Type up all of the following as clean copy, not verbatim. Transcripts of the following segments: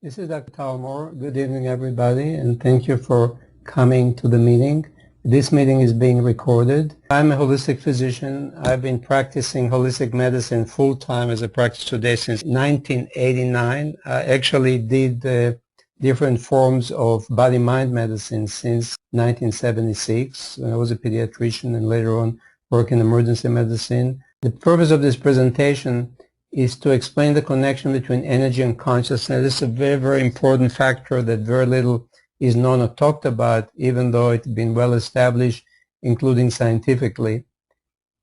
This is Dr. Talmor. Good evening, everybody, and thank you for coming to the meeting. This meeting is being recorded. I'm a holistic physician. I've been practicing holistic medicine full-time as a practice today since 1989. I actually did different forms of body-mind medicine since 1976. I was a pediatrician and later on worked in emergency medicine. The purpose of this presentation is to explain the connection between energy and consciousness. This is a very, very important factor that very little is known or talked about, even though it's been well established, including scientifically.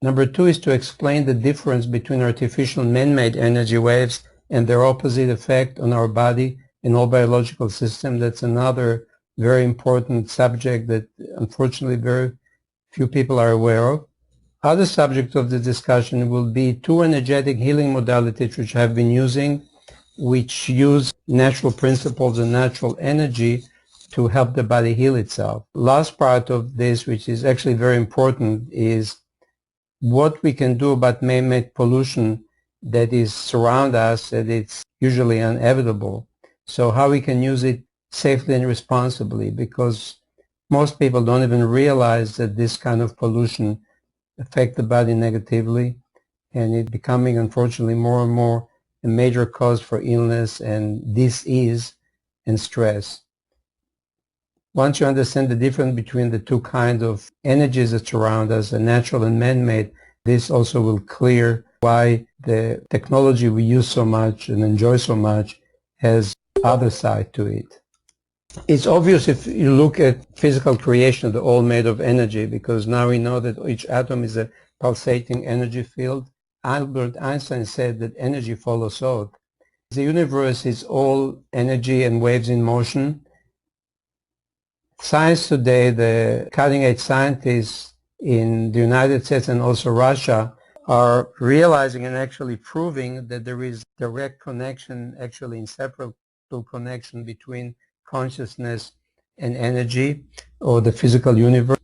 Number two is to explain the difference between artificial man-made energy waves and their opposite effect on our body and all biological systems. That's another very important subject that unfortunately very few people are aware of. Other subjects of the discussion will be two energetic healing modalities which I've been using, which use natural principles and natural energy to help the body heal itself. Last part of this, which is actually very important, is what we can do about man-made pollution that is surround us, that it's usually inevitable. So how we can use it safely and responsibly, because most people don't even realize that this kind of pollution affect the body negatively, and it's becoming unfortunately more and more a major cause for illness and disease and stress. Once you understand the difference between the two kinds of energies that surround us, the natural and man-made, this also will clear why the technology we use so much and enjoy so much has other side to it. It's obvious if you look at physical creation, they're all made of energy, because now we know that each atom is a pulsating energy field. Albert Einstein said that energy follows thought. The universe is all energy and waves in motion. Science today, the cutting-edge scientists in the United States and also Russia are realizing and actually proving that there is direct connection, actually inseparable connection between consciousness and energy, or the physical universe.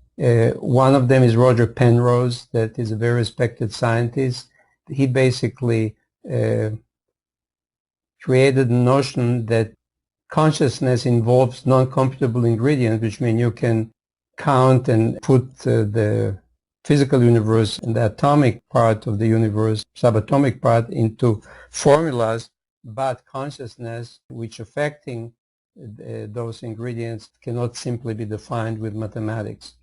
One of them is Roger Penrose, that is a very respected scientist. He basically created the notion that consciousness involves non-computable ingredients, which means you can count and put the physical universe and the atomic part of the universe, subatomic part, into formulas, but consciousness, which affecting those ingredients, cannot simply be defined with mathematics.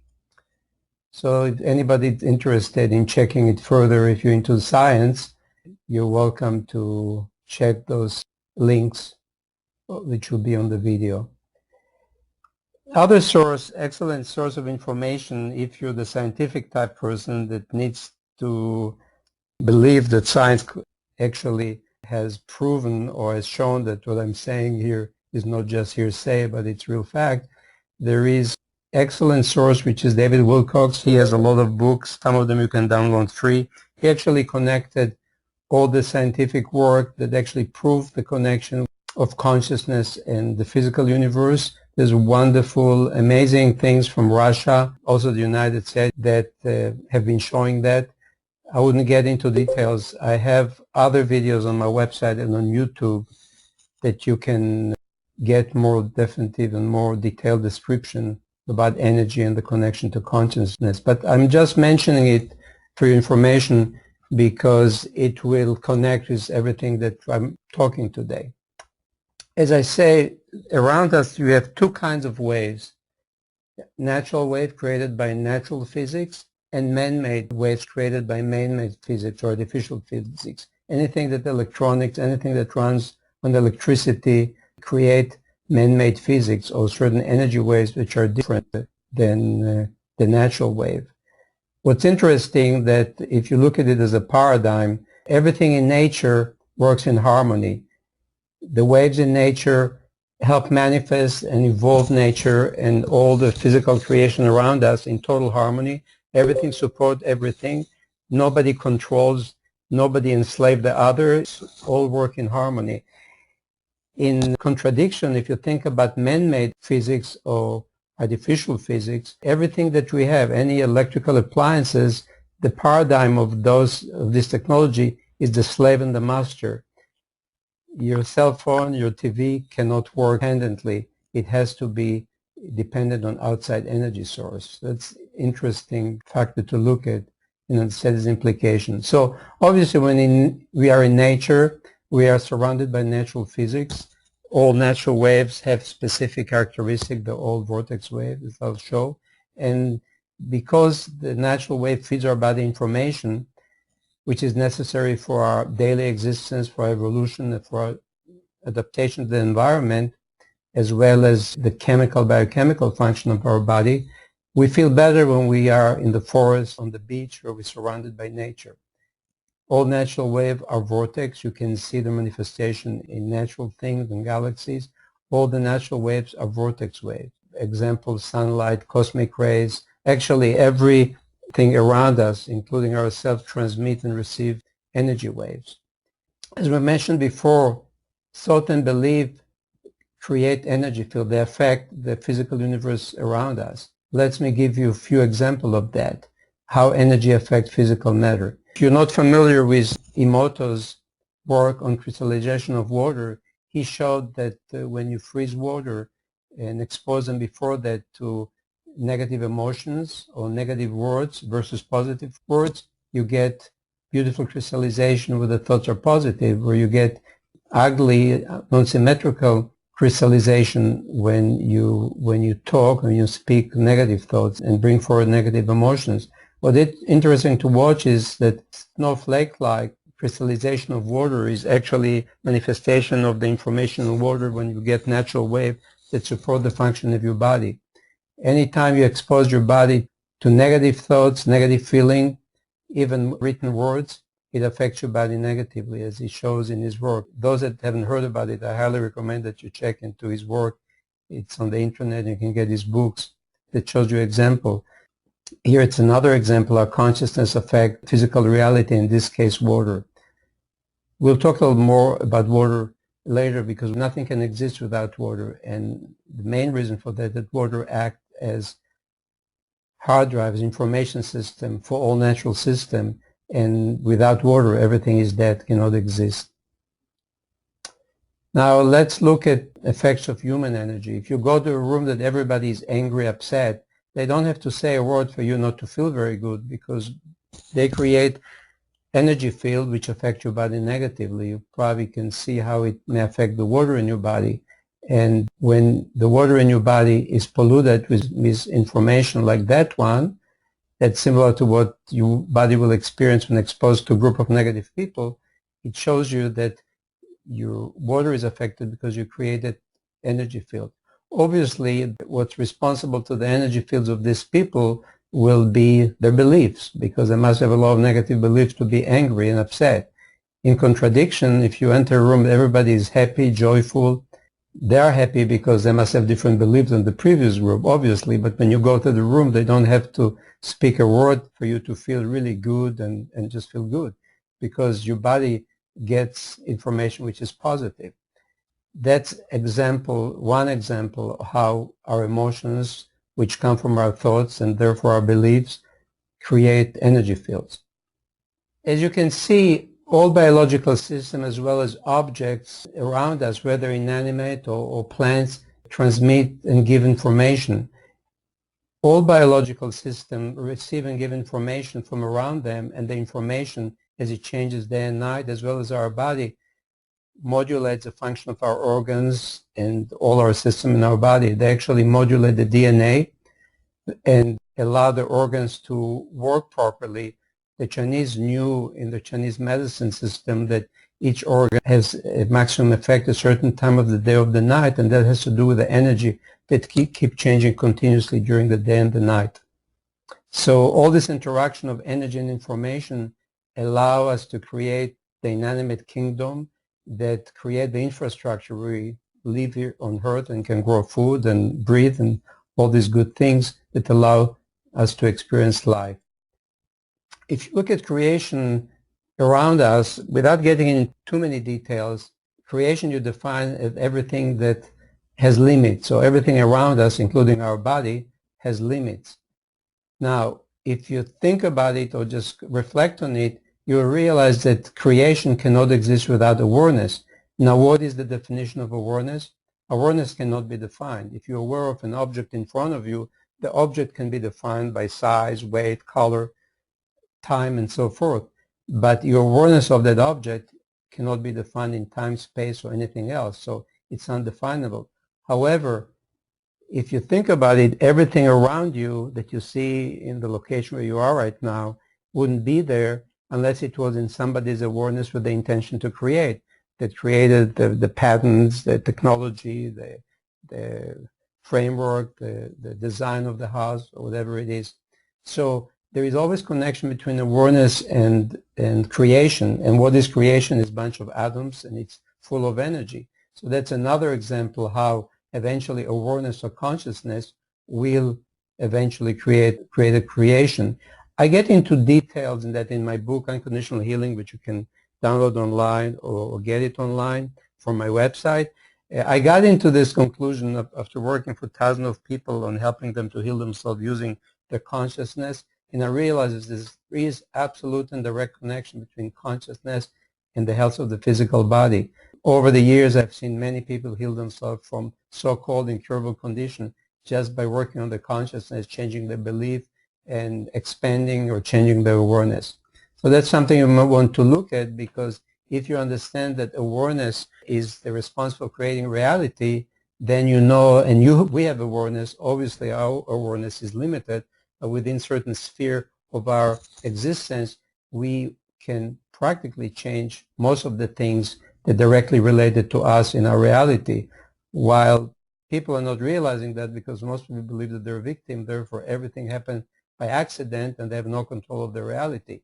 So if anybody is interested in checking it further, if you're into science, you're welcome to check those links, which will be on the video. Other source, excellent source of information, if you're the scientific type person that needs to believe that science actually has proven or has shown that what I'm saying here is not just hearsay, but it's real fact. There is excellent source, which is David Wilcox. He has a lot of books. Some of them you can download free. He actually connected all the scientific work that actually proved the connection of consciousness and the physical universe. There's wonderful, amazing things from Russia, also the United States, that have been showing that. I wouldn't get into details. I have other videos on my website and on YouTube that you can get more definitive and more detailed description about energy and the connection to consciousness. But I'm just mentioning it for your information because it will connect with everything that I'm talking today. As I say, around us you have two kinds of waves. Natural wave created by natural physics and man-made waves created by man-made physics or artificial physics. Anything that electronics, anything that runs on electricity create man-made physics or certain energy waves which are different than the natural wave. What's interesting that if you look at it as a paradigm, everything in nature works in harmony. The waves in nature help manifest and evolve nature and all the physical creation around us in total harmony. Everything supports everything. Nobody controls, nobody enslaves the other. All work in harmony. In contradiction, if you think about man-made physics or artificial physics, everything that we have, any electrical appliances, the paradigm of this technology is the slave and the master. Your cell phone, your TV cannot work independently. It has to be dependent on outside energy source. That's interesting factor to look at, set as implications. So obviously when we are in nature, we are surrounded by natural physics. All natural waves have specific characteristics, the old vortex wave, as I'll show. And because the natural wave feeds our body information, which is necessary for our daily existence, for our evolution, and for our adaptation to the environment, as well as the chemical, biochemical function of our body, we feel better when we are in the forest, on the beach, or we're surrounded by nature. All natural waves are vortex. You can see the manifestation in natural things and galaxies. All the natural waves are vortex waves. Example, sunlight, cosmic rays. Actually, everything around us, including ourselves, transmit and receive energy waves. As we mentioned before, thought and belief create energy field. They affect the physical universe around us. Let me give you a few examples of that, how energy affects physical matter. If you're not familiar with Emoto's work on crystallization of water, he showed that when you freeze water and expose them before that to negative emotions or negative words versus positive words, you get beautiful crystallization where the thoughts are positive, where you get ugly, non-symmetrical crystallization when you talk, when you speak negative thoughts and bring forward negative emotions. What is interesting to watch is that snowflake-like crystallization of water is actually manifestation of the information in water when you get natural waves that support the function of your body. Anytime you expose your body to negative thoughts, negative feeling, even written words, it affects your body negatively, as he shows in his work. Those that haven't heard about it, I highly recommend that you check into his work. It's on the internet. You can get his books that shows you example. Here it's another example how consciousness affects physical reality, in this case water. We'll talk a little more about water later because nothing can exist without water, and the main reason for that water acts as hard drives, information system for all natural system, and without water everything is dead, cannot exist. Now let's look at effects of human energy. If you go to a room that everybody is angry, upset, they don't have to say a word for you not to feel very good, because they create energy field which affect your body negatively. You probably can see how it may affect the water in your body. And when the water in your body is polluted with information like that one, that's similar to what your body will experience when exposed to a group of negative people, it shows you that your water is affected because you created energy field. Obviously, what's responsible to the energy fields of these people will be their beliefs, because they must have a lot of negative beliefs to be angry and upset. In contradiction, if you enter a room, everybody is happy, joyful. They are happy because they must have different beliefs than the previous group, obviously, but when you go to the room, they don't have to speak a word for you to feel really good and just feel good, because your body gets information which is positive. That's one example of how our emotions, which come from our thoughts and therefore our beliefs, create energy fields. As you can see, all biological systems as well as objects around us, whether inanimate or plants, transmit and give information. All biological systems receive and give information from around them, and the information, as it changes day and night, as well as our body, modulates the function of our organs and all our system in our body. They actually modulate the DNA and allow the organs to work properly. The Chinese knew in the Chinese medicine system that each organ has a maximum effect at a certain time of the day or the night, and that has to do with the energy that keep changing continuously during the day and the night. So all this interaction of energy and information allow us to create the inanimate kingdom that create the infrastructure where we live here on Earth and can grow food and breathe and all these good things that allow us to experience life. If you look at creation around us, without getting into too many details, creation you define as everything that has limits. So everything around us, including our body, has limits. Now, if you think about it or just reflect on it, you'll realize that creation cannot exist without awareness, Now, what is the definition of awareness? Awareness cannot be defined. If you're aware of an object in front of you, the object can be defined by size, weight, color, time, and so forth. But your awareness of that object cannot be defined in time, space, or anything else. So it's undefinable. However, if you think about it, everything around you that you see in the location where you are right now wouldn't be there unless it was in somebody's awareness with the intention to create, that created the patterns, the technology, the framework, the design of the house, or whatever it is. So there is always connection between awareness and creation. And what is creation is a bunch of atoms, and it's full of energy. So that's another example how eventually awareness or consciousness will eventually create a creation. I get into details in that in my book, Unconditional Healing, which you can download online or get it online from my website. I got into this conclusion after working for thousands of people on helping them to heal themselves using their consciousness. And I realized there is absolute and direct connection between consciousness and the health of the physical body. Over the years, I've seen many people heal themselves from so-called incurable condition just by working on the consciousness, changing their belief, and expanding or changing their awareness. So that's something you might want to look at, because if you understand that awareness is the response for creating reality, then you know, and we have awareness. Obviously, our awareness is limited, but within certain sphere of our existence, we can practically change most of the things that directly related to us in our reality, while people are not realizing that, because most people believe that they're a victim, therefore everything happened by accident and they have no control of their reality.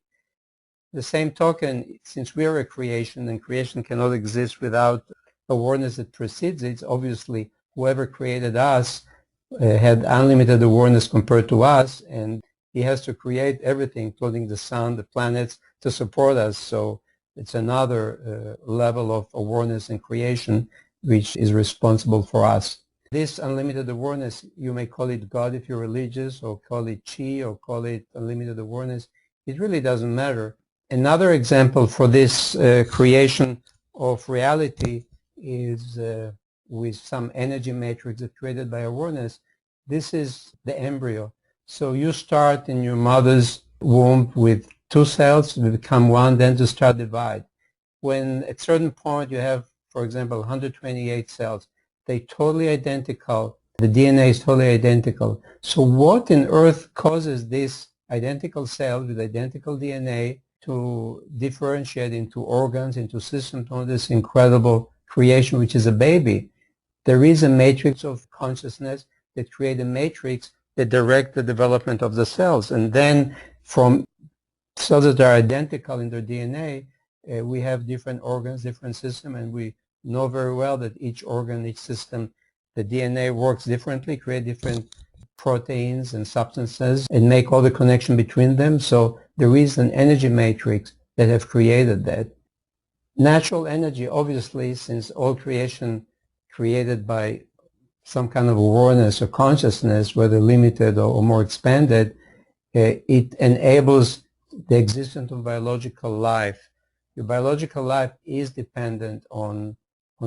The same token, since we are a creation and creation cannot exist without awareness that precedes it, obviously whoever created us had unlimited awareness compared to us, and he has to create everything, including the sun, the planets, to support us. So it's another level of awareness and creation which is responsible for us. This unlimited awareness, you may call it God if you're religious, or call it Chi, or call it unlimited awareness. It really doesn't matter. Another example for this creation of reality is with some energy matrix that's created by awareness. This is the embryo. So you start in your mother's womb with 2 cells, they become 1, then to start divide. When at a certain point you have, for example, 128 cells, they're totally identical. The DNA is totally identical. So what in Earth causes these identical cells with identical DNA to differentiate into organs, into systems, on this incredible creation, which is a baby? There is a matrix of consciousness that create a matrix that direct the development of the cells. And then from cells that are identical in their DNA, we have different organs, different systems, and we know very well that each organ, each system, the DNA works differently, create different proteins and substances, and make all the connection between them. So there is an energy matrix that have created that. Natural energy, obviously, since all creation created by some kind of awareness or consciousness, whether limited or more expanded, it enables the existence of biological life. Your biological life is dependent on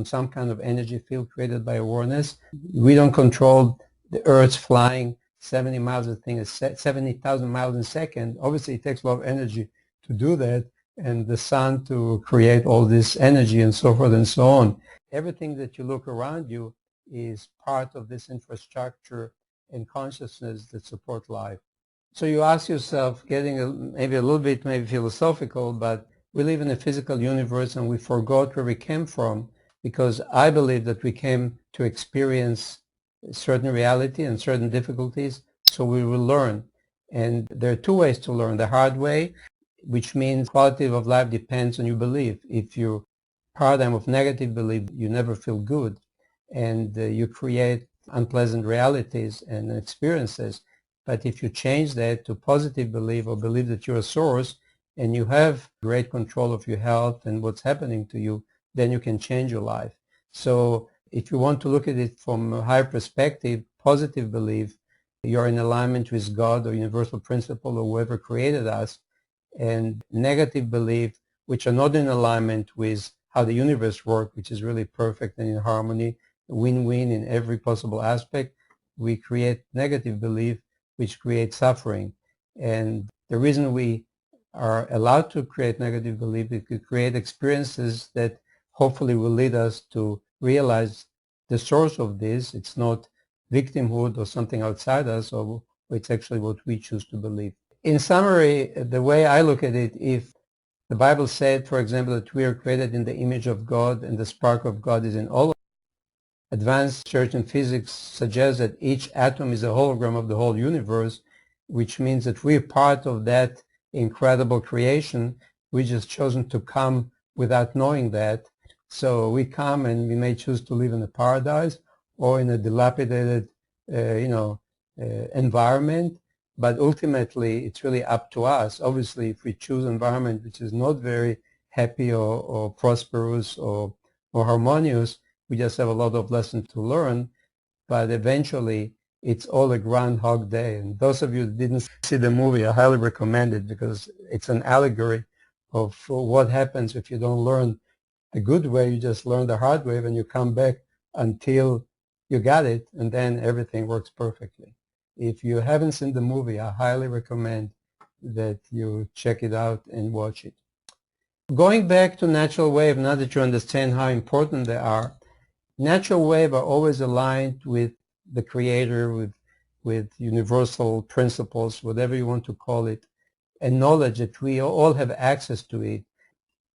some kind of energy field created by awareness. We don't control the Earth's flying 70 miles a thing, 70,000 miles a second. Obviously, it takes a lot of energy to do that, and the sun to create all this energy and so forth and so on. Everything that you look around you is part of this infrastructure and consciousness that support life. So you ask yourself, getting maybe a little bit maybe philosophical, but we live in a physical universe and we forgot where we came from, because I believe that we came to experience certain reality and certain difficulties, so we will learn. And there are 2 ways to learn. The hard way, which means quality of life depends on your belief. If your paradigm of negative belief, you never feel good, and you create unpleasant realities and experiences. But if you change that to positive belief, or believe that you're a source and you have great control of your health and what's happening to you, then you can change your life. So if you want to look at it from a higher perspective, positive belief, you're in alignment with God or universal principle or whoever created us, and negative belief, which are not in alignment with how the universe works, which is really perfect and in harmony, win-win in every possible aspect, we create negative belief, which creates suffering. And the reason we are allowed to create negative belief is to create experiences that hopefully will lead us to realize the source of this. It's not victimhood or something outside us, or it's actually what we choose to believe. In summary, the way I look at it, if the Bible said, for example, that we are created in the image of God and the spark of God is in all of us, advanced research in physics suggests that each atom is a hologram of the whole universe, which means that we're part of that incredible creation. We just chosen to come without knowing that. So we come and we may choose to live in a paradise or in a dilapidated, environment. But ultimately, it's really up to us. Obviously, if we choose an environment which is not very happy or prosperous or harmonious, we just have a lot of lessons to learn. But eventually, it's all a Groundhog Day. And those of you who didn't see the movie, I highly recommend it because it's an allegory of what happens if you don't learn the good way. You just learn the hard way and you come back until you got it, and then everything works perfectly. If you haven't seen the movie, I highly recommend that you check it out and watch it. Going back to natural wave, now that you understand how important they are, natural wave are always aligned with the Creator, with universal principles, whatever you want to call it, and knowledge that we all have access to it.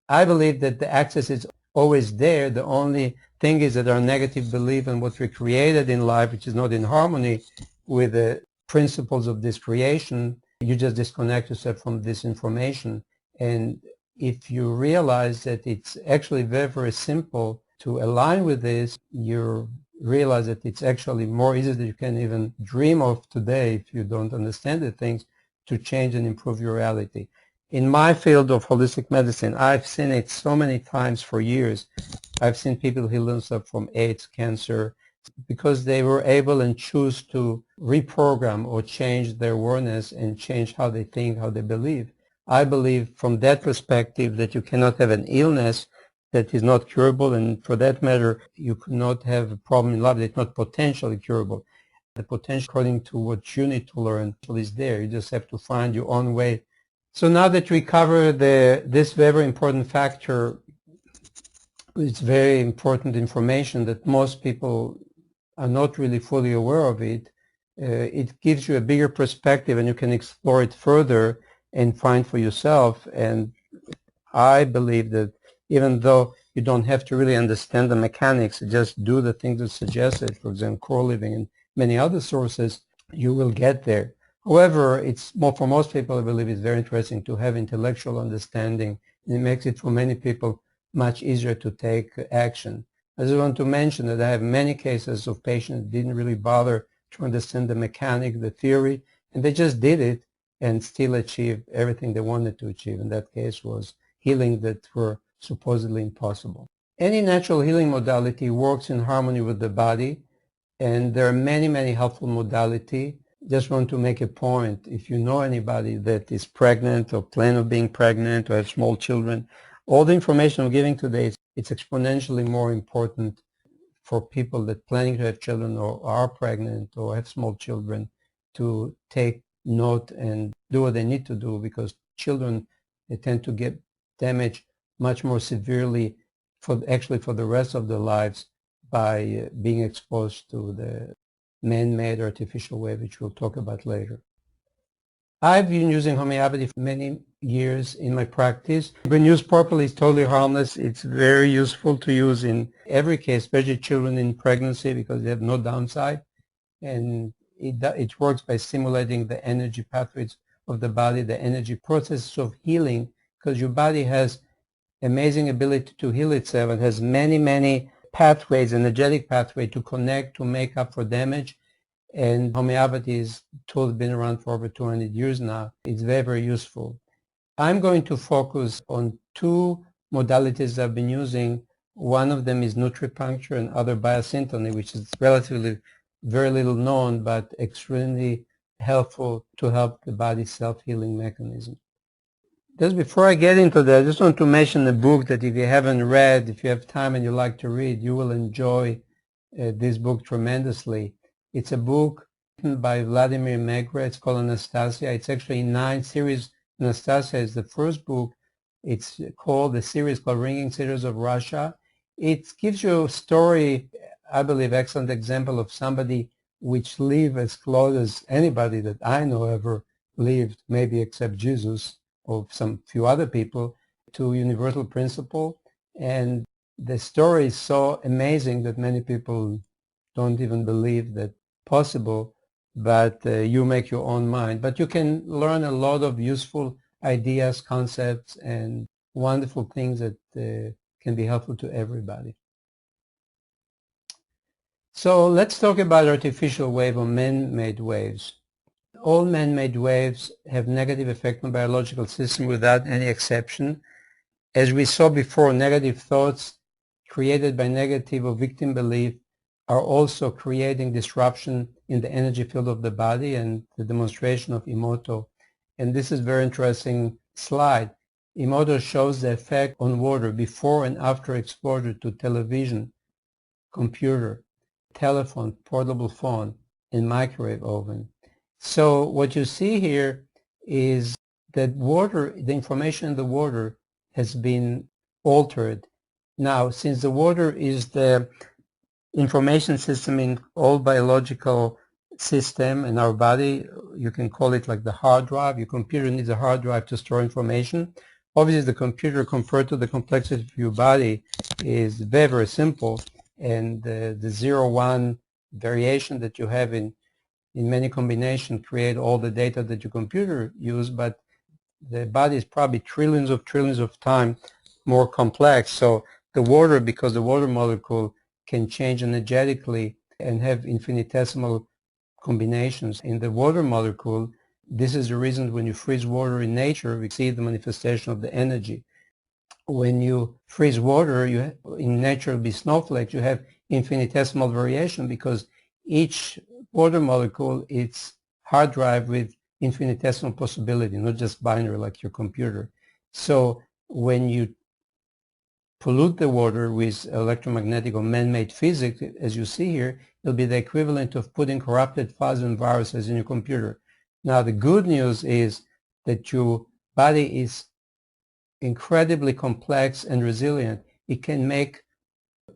I believe that the access is always there. The only thing is that our negative belief in what we created in life, which is not in harmony with the principles of this creation, you just disconnect yourself from this information. And if you realize that it's actually very, very simple to align with this, you realize that it's actually more easy than you can even dream of today if you don't understand the things to change and improve your reality. In my field of holistic medicine, I've seen it so many times for years. I've seen people heal themselves from AIDS, cancer, because they were able and choose to reprogram or change their awareness and change how they think, how they believe. I believe from that perspective that you cannot have an illness that is not curable, and for that matter, you could not have a problem in life that's not potentially curable. The potential, according to what you need to learn, is there. You just have to find your own way. So now that we cover this very important factor, it's very important information that most people are not really fully aware of it. It gives you a bigger perspective and you can explore it further and find for yourself. And I believe that even though you don't have to really understand the mechanics, just do the things that suggested, for example, core living and many other sources, you will get there. However, it's more, for most people, I believe it's very interesting to have intellectual understanding. And it makes it for many people much easier to take action. I just want to mention that I have many cases of patients that didn't really bother to understand the mechanic, the theory, and they just did it and still achieved everything they wanted to achieve. In that case was healing that were supposedly impossible. Any natural healing modality works in harmony with the body, and there are many, many helpful modalities. Just want to make a point. If you know anybody that is pregnant or plan on being pregnant or have small children, all the information I'm giving today, it's exponentially more important for people that planning to have children or are pregnant or have small children to take note and do what they need to do, because children, they tend to get damaged much more severely for the rest of their lives by being exposed to the man-made artificial wave, which we'll talk about later. I've been using homeopathy for many years in my practice. When used properly, it's totally harmless. It's very useful to use in every case, especially children in pregnancy, because they have no downside. And it works by stimulating the energy pathways of the body, the energy processes of healing, because your body has amazing ability to heal itself and has many, many pathways, energetic pathway to connect, to make up for damage. And homeopathy is a tool that's been around for over 200 years now. It's very, very useful. I'm going to focus on two modalities I've been using. One of them is nutripuncture and other biosyntony, which is relatively very little known, but extremely helpful to help the body's self-healing mechanism. Just before I get into that, I just want to mention a book that if you haven't read, if you have time and you like to read, you will enjoy this book tremendously. It's a book written by Vladimir Megra. It's called Anastasia. It's actually 9 series. Anastasia is the first book. It's called, the series called Ringing Cities of Russia. It gives you a story, I believe, excellent example of somebody which lived as close as anybody that I know ever lived, maybe except Jesus or some few other people, to universal principle. And the story is so amazing that many people don't even believe that possible, but you make your own mind. But you can learn a lot of useful ideas, concepts, and wonderful things that can be helpful to everybody. So let's talk about artificial wave or man-made waves. All man-made waves have negative effect on biological system without any exception. As we saw before, negative thoughts created by negative or victim belief are also creating disruption in the energy field of the body, and the demonstration of Emoto. And this is a very interesting slide. Emoto shows the effect on water before and after exposure to television, computer, telephone, portable phone, and microwave oven. So what you see here is that water, the information in the water has been altered. Now, since the water is the information system in all biological system in our body, you can call it like the hard drive. Your computer needs a hard drive to store information. Obviously, the computer, compared to the complexity of your body, is very, very simple. And the 0-1 variation that you have in many combinations create all the data that your computer use, but the body is probably trillions of times more complex. So the water, because the water molecule can change energetically and have infinitesimal combinations in the water molecule, this is the reason when you freeze water in nature, we see the manifestation of the energy. When you freeze water, in nature it'll be snowflakes, you have infinitesimal variation because each water molecule is hard drive with infinitesimal possibility, not just binary like your computer. So when you pollute the water with electromagnetic or man-made physics, as you see here, it'll be the equivalent of putting corrupted files and viruses in your computer. Now, the good news is that your body is incredibly complex and resilient. It can make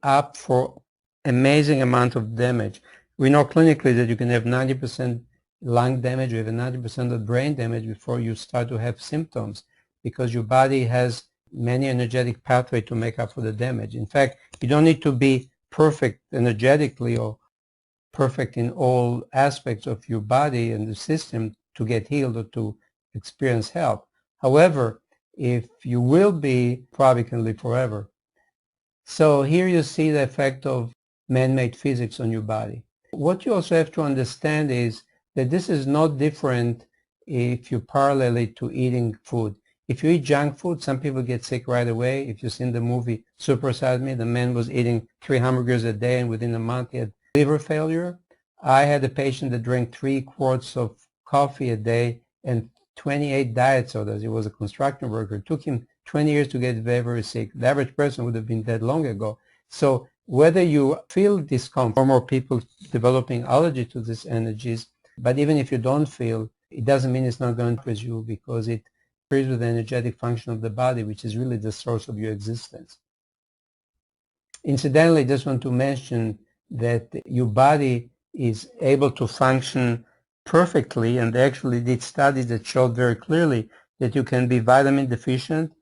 up for amazing amount of damage. We know clinically that you can have 90% lung damage, or even 90% of brain damage before you start to have symptoms, because your body has many energetic pathways to make up for the damage. In fact, you don't need to be perfect energetically or perfect in all aspects of your body and the system to get healed or to experience health. However, if you will be, probably can live forever. So here you see the effect of man-made physics on your body. What you also have to understand is that this is not different if you parallel it to eating food. If you eat junk food, some people get sick right away. If you've seen the movie Super Size Me, the man was eating 3 hamburgers a day and within a month he had liver failure. I had a patient that drank 3 quarts of coffee a day and 28 diet sodas. He was a construction worker. It took him 20 years to get very, very sick. The average person would have been dead long ago. So whether you feel discomfort, or more people developing allergy to these energies, but even if you don't feel, it doesn't mean it's not going to with you, because it agrees with the energetic function of the body, which is really the source of your existence. Incidentally, I just want to mention that your body is able to function perfectly, and they actually did studies that showed very clearly that you can be vitamin deficient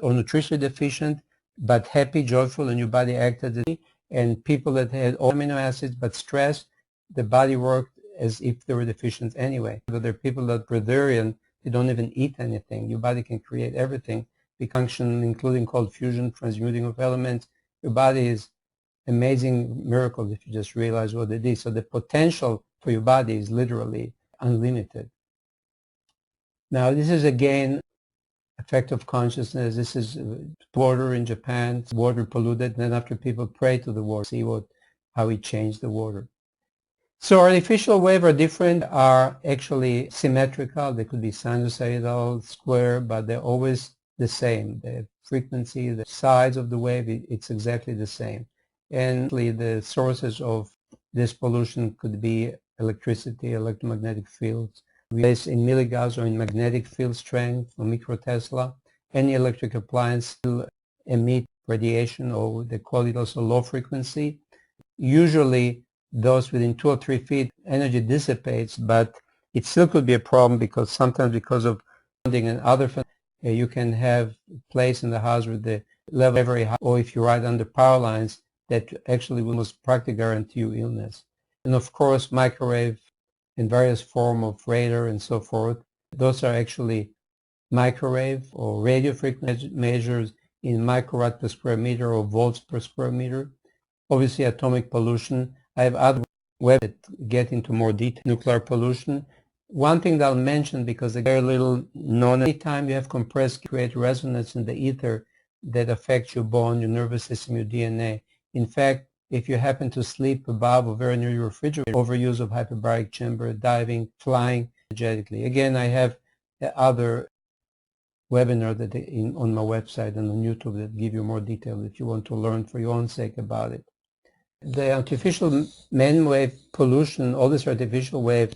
or nutritionally deficient, but happy, joyful, and your body acted. And people that had all amino acids but stressed, the body worked as if they were deficient anyway. But there are people that are breatharian, they don't even eat anything. Your body can create everything. We function, including cold fusion, transmuting of elements. Your body is amazing miracle if you just realize what it is. So the potential for your body is literally unlimited. Now, this is again effect of consciousness. This is water in Japan, water polluted. Then after people pray to the water, see how it changed the water. So artificial waves are different, are actually symmetrical. They could be sinusoidal, square, but they're always the same. The frequency, the size of the wave, it's exactly the same. And the sources of this pollution could be electricity, electromagnetic fields, based in milligauss or in magnetic field strength or microtesla. Any electric appliance will emit radiation, or they call it also low frequency. Usually those within 2 or 3 feet, energy dissipates, but it still could be a problem because sometimes because of sounding and other phenomena, you can have a place in the house where the level is very high, or if you're right under power lines, that actually will most practically guarantee you illness. And of course, microwave in various form of radar and so forth, those are actually microwave or radio frequency measures in microrad per square meter or volts per square meter. Obviously, atomic pollution. I have other websites that get into more detail. Nuclear pollution. One thing that I'll mention, because it's very little known, anytime you have compressed, create resonance in the ether that affects your bone, your nervous system, your DNA. In fact, if you happen to sleep above or very near your refrigerator, overuse of hyperbaric chamber, diving, flying energetically. Again, I have other webinar that on my website and on YouTube that give you more detail if you want to learn for your own sake about it. The artificial man-wave pollution, all this artificial wave,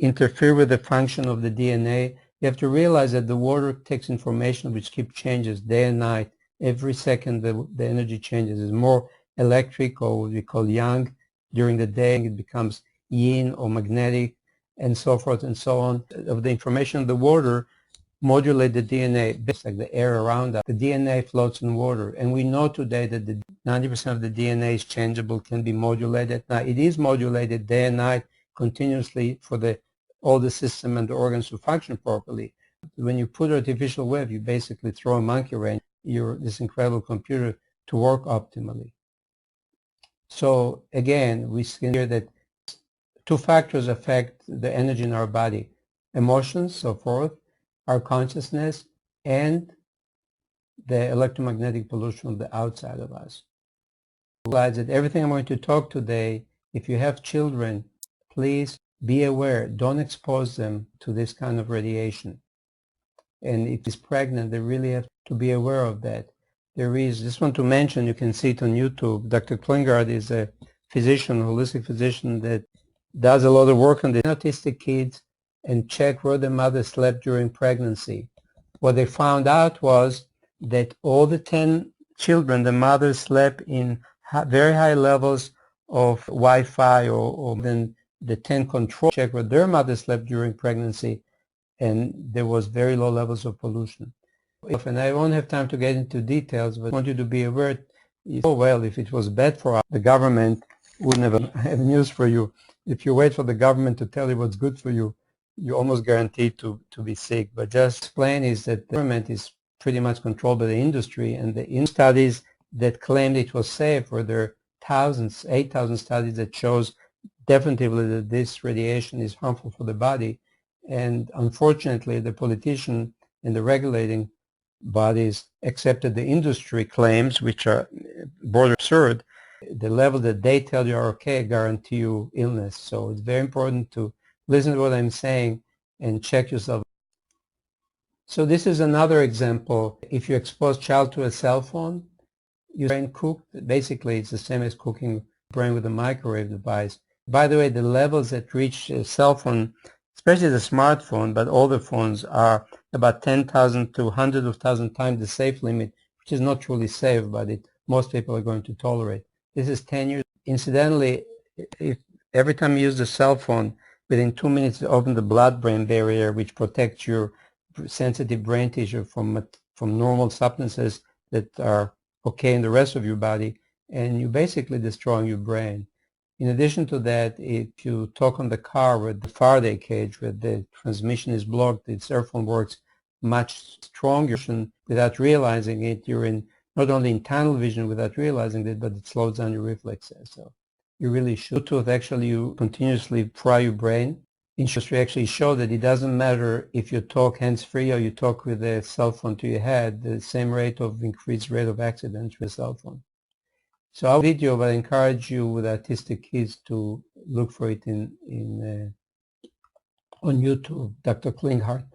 interfere with the function of the DNA. You have to realize that the water takes information which keeps changes day and night. Every second the energy changes. It's more electric, or what we call yang. During the day it becomes yin or magnetic, and so forth and so on. Of the information of the water modulate the DNA, just like the air around us. The DNA floats in water, and we know today that the 90% of the DNA is changeable, can be modulated. Now, it is modulated day and night continuously for all the system and the organs to function properly. When you put artificial wave, you basically throw a monkey wrench, this incredible computer, to work optimally. So again, we see here that 2 factors affect the energy in our body: emotions, so forth, our consciousness, and the electromagnetic pollution of the outside of us. Realize that everything I'm going to talk today, if you have children, please be aware. Don't expose them to this kind of radiation. And if it's pregnant, they really have to be aware of that. There is, just want to mention, you can see it on YouTube, Dr. Klingard is a physician, holistic physician that does a lot of work on the autistic kids and check where the mother slept during pregnancy. What they found out was that all the 10 children, the mother slept in very high levels of Wi-Fi, or then the 10 control check where their mother slept during pregnancy, and there was very low levels of pollution. And I won't have time to get into details, but I want you to be aware, oh well, if it was bad for us, the government wouldn't have news for you. If you wait for the government to tell you what's good for you, you're almost guaranteed to be sick. But just explain is that the government is pretty much controlled by the industry, and the studies that claimed it was safe were there thousands, 8,000 studies that shows definitively that this radiation is harmful for the body. And unfortunately, the politician and the regulating bodies accepted the industry claims, which are border absurd. The level that they tell you are okay guarantee you illness. So it's very important to listen to what I'm saying and check yourself. So this is another example. If you expose child to a cell phone, your brain cooked. Basically, it's the same as cooking brain with a microwave device. By the way, the levels that reach a cell phone, especially the smartphone, but all the phones, are about 10,000 to hundreds of thousands times the safe limit, which is not truly safe, but most people are going to tolerate. This is 10 years. Incidentally, if every time you use the cell phone, within 2 minutes you open the blood-brain barrier, which protects your sensitive brain tissue from normal substances that are okay in the rest of your body, and you're basically destroying your brain. In addition to that, if you talk on the car with the Faraday cage, where the transmission is blocked, the cell phone works much stronger without realizing it. You're not only in tunnel vision without realizing it, but it slows down your reflexes. So you really should. Bluetooth, actually, you continuously fry your brain. Industry actually show that it doesn't matter if you talk hands-free or you talk with a cell phone to your head, the same increased rate of accidents with a cell phone. So our video, but I encourage you with autistic kids to look for it on YouTube, Dr. Klinghardt.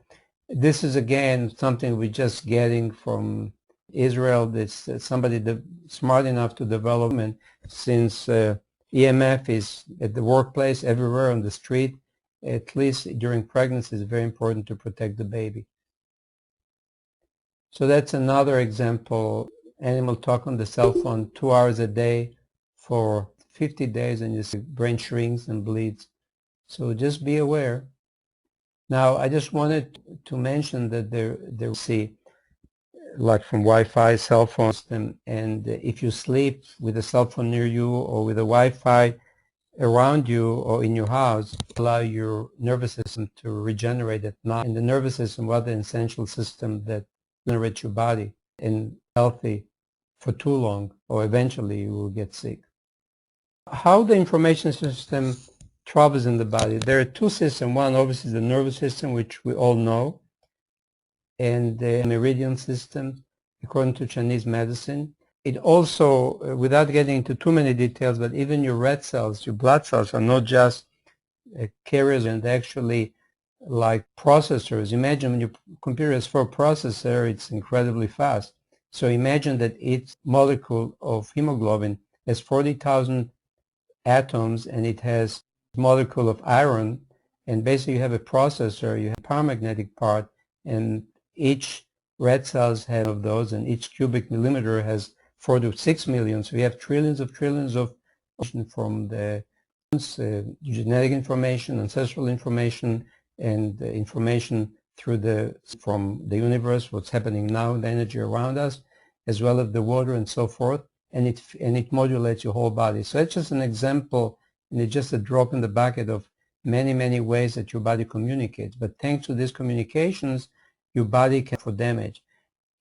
This is again something we're just getting from Israel. This somebody smart enough to develop, and since EMF is at the workplace, everywhere on the street, at least during pregnancy, it's very important to protect the baby. So that's another example. Animal talk on the cell phone 2 hours a day for 50 days, and your brain shrinks and bleeds. So just be aware. Now, I just wanted to mention that there see, like from Wi-Fi, cell phones, and if you sleep with a cell phone near you or with a Wi-Fi around you or in your house, allow your nervous system to regenerate at night. And the nervous system, what an essential system that generates your body and healthy for too long, or eventually you will get sick. How the information system travels in the body. There are two systems. One, obviously, the nervous system, which we all know, and the meridian system, according to Chinese medicine. It also, without getting into too many details, but even your red cells, your blood cells are not just carriers and actually like processors. Imagine when your computer has 4 processors, it's incredibly fast. So imagine that each molecule of hemoglobin has 40,000 atoms, and it has a molecule of iron, and basically you have a processor, you have a paramagnetic part, and each red cells have of those, and each cubic millimeter has 4 to 6 million. So we have trillions of from the genetic information, ancestral information, and information from the universe, what's happening now, the energy around us, as well as the water and so forth, and it modulates your whole body. So that's just an example, and it's just a drop in the bucket of many, many ways that your body communicates. But thanks to these communications, your body can for damage.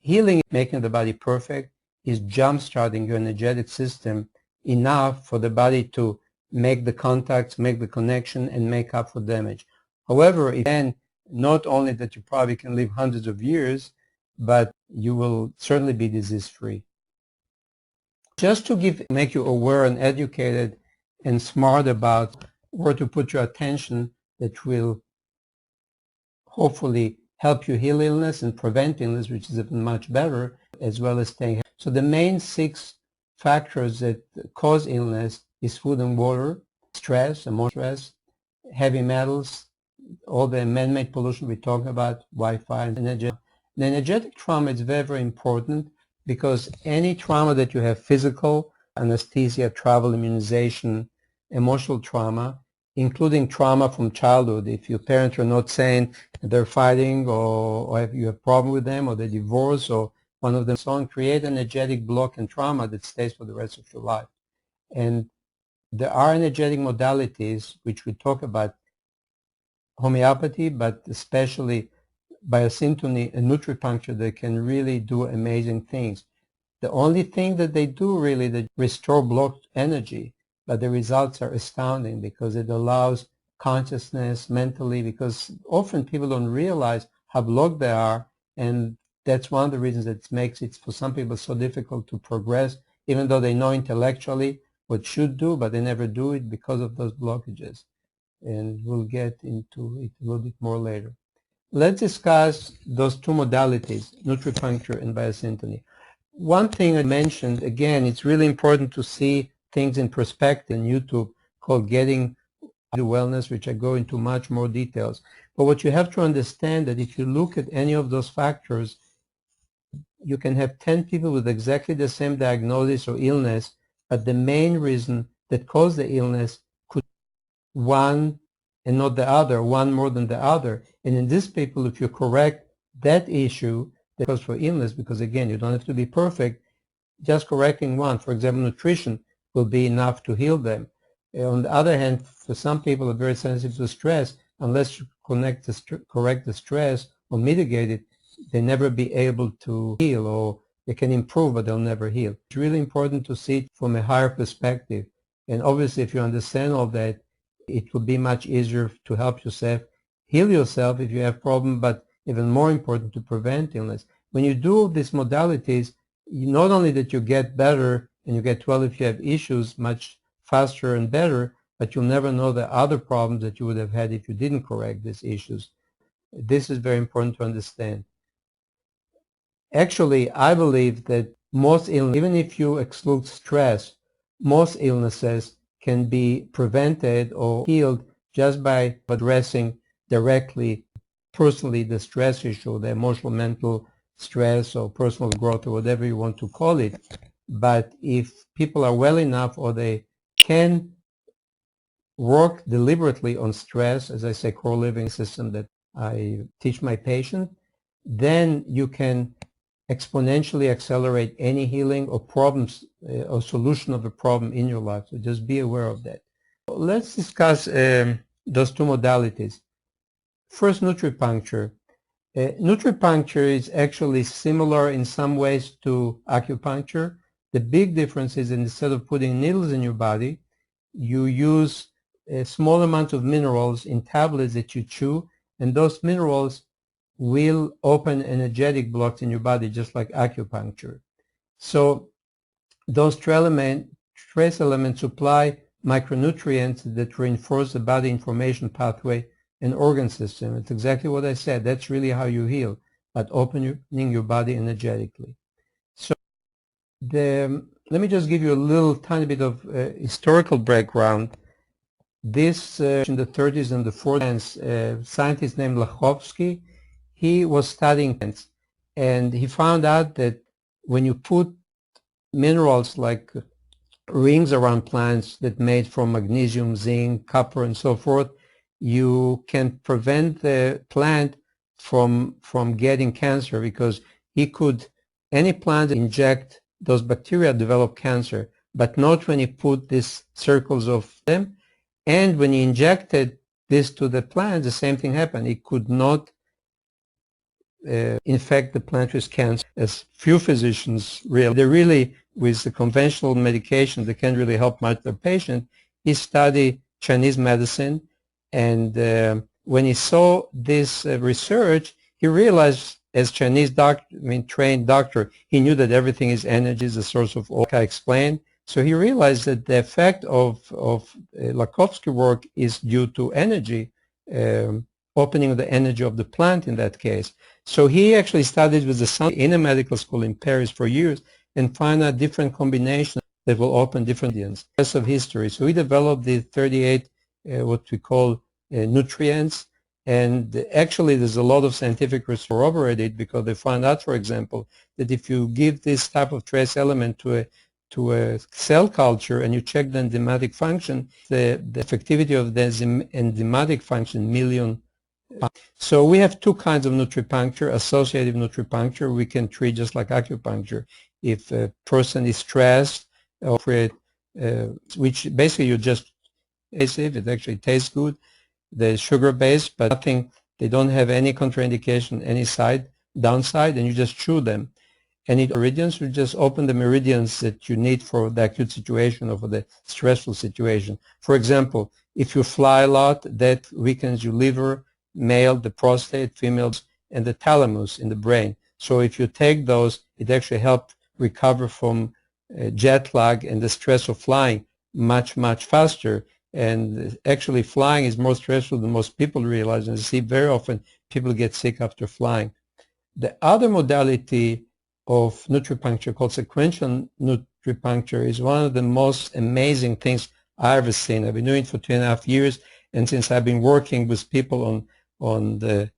Healing, making the body perfect, is jump-starting your energetic system enough for the body to make the contacts, make the connection, and make up for damage. However, then not only that you probably can live hundreds of years, but you will certainly be disease-free. Just to make you aware and educated and smart about where to put your attention, that will hopefully help you heal illness and prevent illness, which is even much better, as well as staying healthy. So the main 6 factors that cause illness is food and water, stress, emotional stress, heavy metals, all the man-made pollution we talked about, Wi-Fi, and energetic. The energetic trauma is very, very important, because any trauma that you have, physical, anesthesia, travel, immunization, emotional trauma, including trauma from childhood. If your parents are not saying they're fighting, or if you have a problem with them, or they divorce, or one of them so on, create an energetic block and trauma that stays for the rest of your life. And there are energetic modalities, which we talk about, homeopathy, but especially biosyntony and nutripuncture, that can really do amazing things. The only thing that they do really, that restore blocked energy, but the results are astounding, because it allows consciousness mentally, because often people don't realize how blocked they are, and that's one of the reasons that makes it for some people so difficult to progress, even though they know intellectually what should do, but they never do it because of those blockages. And we'll get into it a little bit more later. Let's discuss those 2 modalities, nutripuncture and biosyntony. One thing I mentioned, again, it's really important to see things in perspective on YouTube, called Getting to Wellness, which I go into much more details. But what you have to understand, that if you look at any of those factors, you can have 10 people with exactly the same diagnosis or illness, but the main reason that caused the illness could be one and not the other, one more than the other. And in these people, if you correct that issue that causes for illness, because again, you don't have to be perfect, just correcting one, for example, nutrition, will be enough to heal them. On the other hand, for some people who are very sensitive to stress, unless you correct the stress or mitigate it, they never be able to heal, or they can improve, but they'll never heal. It's really important to see it from a higher perspective. And obviously, if you understand all that, it will be much easier to help yourself, heal yourself if you have problems, but even more important, to prevent illness. When you do these modalities, not only that you get better and you get well if you have issues much faster and better, but you'll never know the other problems that you would have had if you didn't correct these issues. This is very important to understand. Actually, I believe that most illnesses, even if you exclude stress, most illnesses can be prevented or healed just by addressing directly, personally, the stress issue, the emotional, mental stress or personal growth or whatever you want to call it. But if people are well enough or they can work deliberately on stress, as I say, core living system that I teach my patients, then you can exponentially accelerate any healing or problems or solution of a problem in your life. So just be aware of that. Let's discuss those two modalities. First, nutripuncture. Nutripuncture is actually similar in some ways to acupuncture. The big difference is instead of putting needles in your body, you use a small amount of minerals in tablets that you chew, and those minerals will open energetic blocks in your body, just like acupuncture. So those trace elements supply micronutrients that reinforce the body information pathway and organ system. It's exactly what I said. That's really how you heal, but opening your body energetically. So let me just give you a little tiny bit of historical background. This in the 30s and the 40s, a scientist named Lachovsky, he was studying plants, and he found out that when you put minerals like rings around plants that made from magnesium, zinc, copper, and so forth, you can prevent the plant from getting cancer, because any plant inject those bacteria develop cancer, but not when you put these circles of them. And when you injected this to the plant, the same thing happened. It could not infect the plant with cancer, as few physicians realize. They really, with the conventional medication, they can't really help much the patient. He studied Chinese medicine, and when he saw this research, he realized, as Chinese trained doctor, he knew that everything is energy, is the source of all, like I explained. So he realized that the effect of Lachovsky work is due to energy, opening the energy of the plant in that case. So he actually studied with the son in a medical school in Paris for years and found out different combinations that will open different ingredients. The rest of history. So he developed the 38 what we call nutrients, and actually there's a lot of scientific research corroborated, because they found out, for example, that if you give this type of trace element to a cell culture and you check the enzymatic function, the effectivity of the enzymatic function million. So we have two kinds of nutripuncture. Associative nutripuncture we can treat just like acupuncture. If a person is stressed, or which basically you just it actually tastes good. They're sugar-based, but nothing. They don't have any contraindication, any downside, and you just chew them. And meridians, you just open the meridians that you need for the acute situation or for the stressful situation. For example, if you fly a lot, that weakens your liver, male, the prostate, females, and the thalamus in the brain. So if you take those, it actually helps recover from jet lag and the stress of flying much, much faster. And actually flying is more stressful than most people realize, and you see very often people get sick after flying. The other modality of nutripuncture, called sequential nutripuncture, is one of the most amazing things I've ever seen. I've been doing it for 2.5 years, and since I've been working with people on the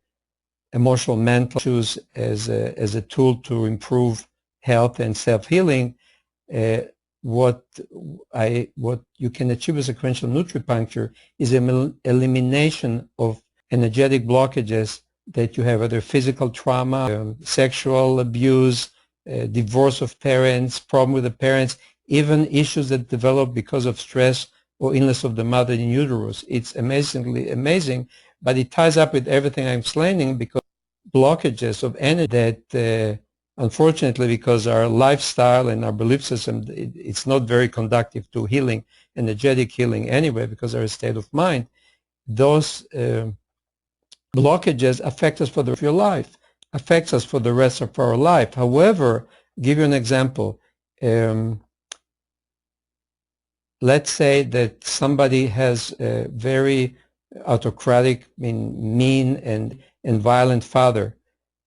emotional, mental issues as a tool to improve health and self-healing, what you can achieve with sequential nutripuncture is an elimination of energetic blockages that you have, whether physical trauma, sexual abuse, divorce of parents, problem with the parents, even issues that develop because of stress or illness of the mother in uterus. It's amazingly amazing, but it ties up with everything I'm explaining, because blockages of energy that unfortunately, because our lifestyle and our belief system, it's not very conducive to healing, energetic healing anyway, because our state of mind, those blockages affect us for the rest of your life, affects us for the rest of our life. However, give you an example. let's say that somebody has a very autocratic, mean and violent father.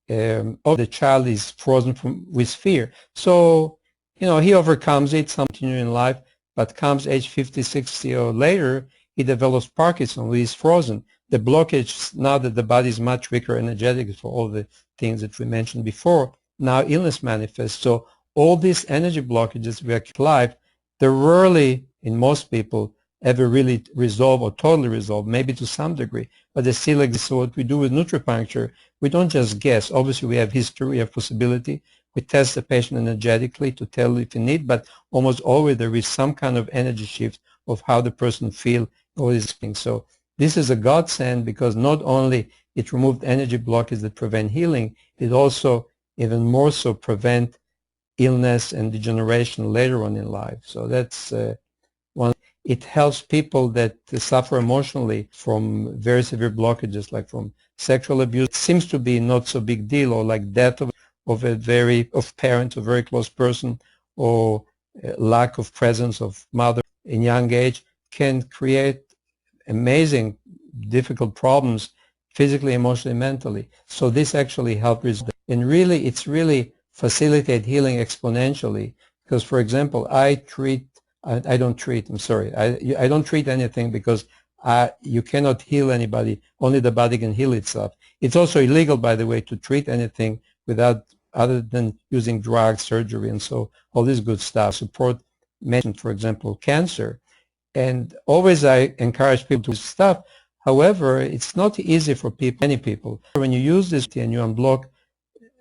The child is frozen with fear. So, he overcomes it, some continue in life, but comes age 50, 60 or later, he develops Parkinson, he is frozen. The blockage, now that the body is much weaker, energetic for all the things that we mentioned before, now illness manifests. So all these energy blockages we keep alive, they're rarely, in most people, ever really resolve or totally resolve, maybe to some degree, but they still exist. So what we do with nutripuncture, we don't just guess. Obviously, we have history, we have possibility. We test the patient energetically to tell if you need, but almost always there is some kind of energy shift of how the person feels, all these things. So this is a godsend because not only it removed energy blockages that prevent healing, it also even more so prevent illness and degeneration later on in life. So that's one. It helps people that suffer emotionally from very severe blockages, like from sexual abuse. It seems to be not so big deal, or like death of parent, a very close person, or lack of presence of mother in young age can create amazing, difficult problems physically, emotionally, mentally. So this actually helps resolve. And really, it's really facilitate healing exponentially. Because, for example, I don't treat anything because you cannot heal anybody. Only the body can heal itself. It's also illegal, by the way, to treat anything other than using drugs, surgery, and so all this good stuff. Support, mentioned, for example, cancer. And always I encourage people to do stuff. However, it's not easy for many people. When you use this and you unblock,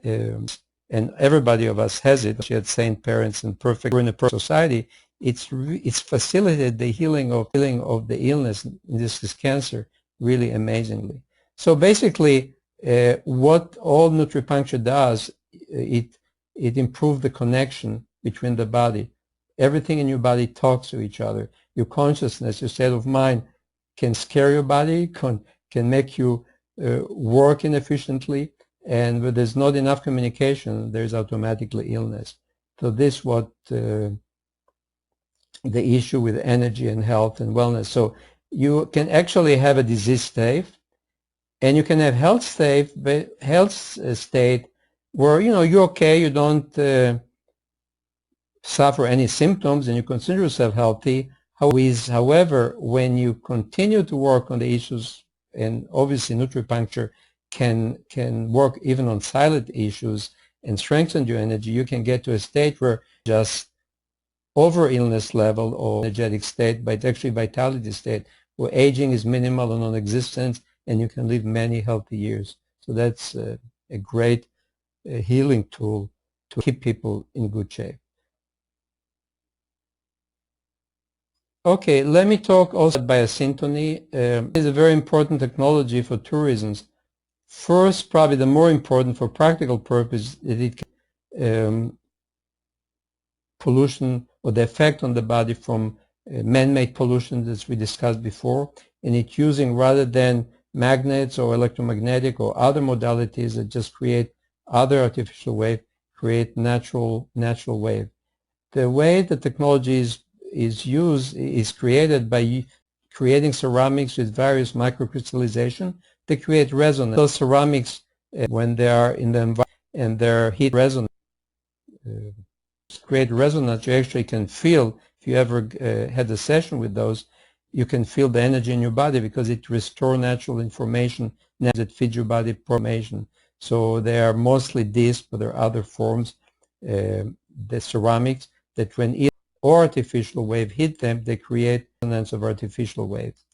and everybody of us has it, she had sane parents and we're in a perfect society, it's facilitated the healing of the illness, this is cancer, really amazingly. So basically, what all nutripuncture does, it improves the connection between the body. Everything in your body talks to each other. Your consciousness, your state of mind can scare your body, can make you work inefficiently, and when there's not enough communication, there's automatically illness. So this is what the issue with energy and health and wellness. So you can actually have a disease state, and you can have health state where you're okay, you don't suffer any symptoms, and you consider yourself healthy. However, when you continue to work on the issues, and obviously nutripuncture can work even on silent issues and strengthen your energy, you can get to a state where just over illness level or energetic state, but actually vitality state, where aging is minimal or non-existent, and you can live many healthy years. So that's a great healing tool to keep people in good shape. Okay, let me talk also about biosyntony. It's a very important technology for two reasons. First, probably the more important for practical purpose, that it can pollution or the effect on the body from man-made pollution, as we discussed before, and it's using, rather than magnets or electromagnetic or other modalities that just create other artificial wave, create natural wave. The way the technology is created by creating ceramics with various microcrystallization. They create resonance. Those ceramics, when they are in the environment and they're heat resonant, create resonance. You actually can feel, if you ever had a session with those, you can feel the energy in your body because it restores natural information that feeds your body information. So they are mostly this, but there are other forms, the ceramics, that when either or artificial wave hit them, they create resonance of artificial waves.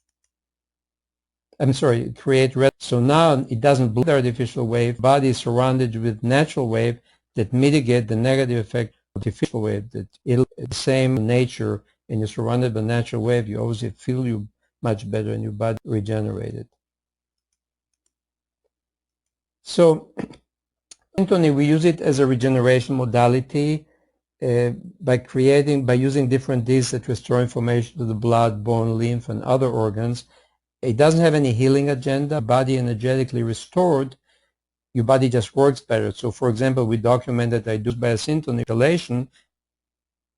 So now it doesn't block the artificial wave. The body is surrounded with natural wave that mitigate the negative effect of artificial wave. That it'll the same nature, and you're surrounded by natural wave, you obviously feel you much better and your body regenerated. So, Anthony, we use it as a regeneration modality. By using different discs that restore information to the blood, bone, lymph, and other organs. It doesn't have any healing agenda. Body energetically restored, your body just works better. So, for example, we documented that I do biosyntony inhalation,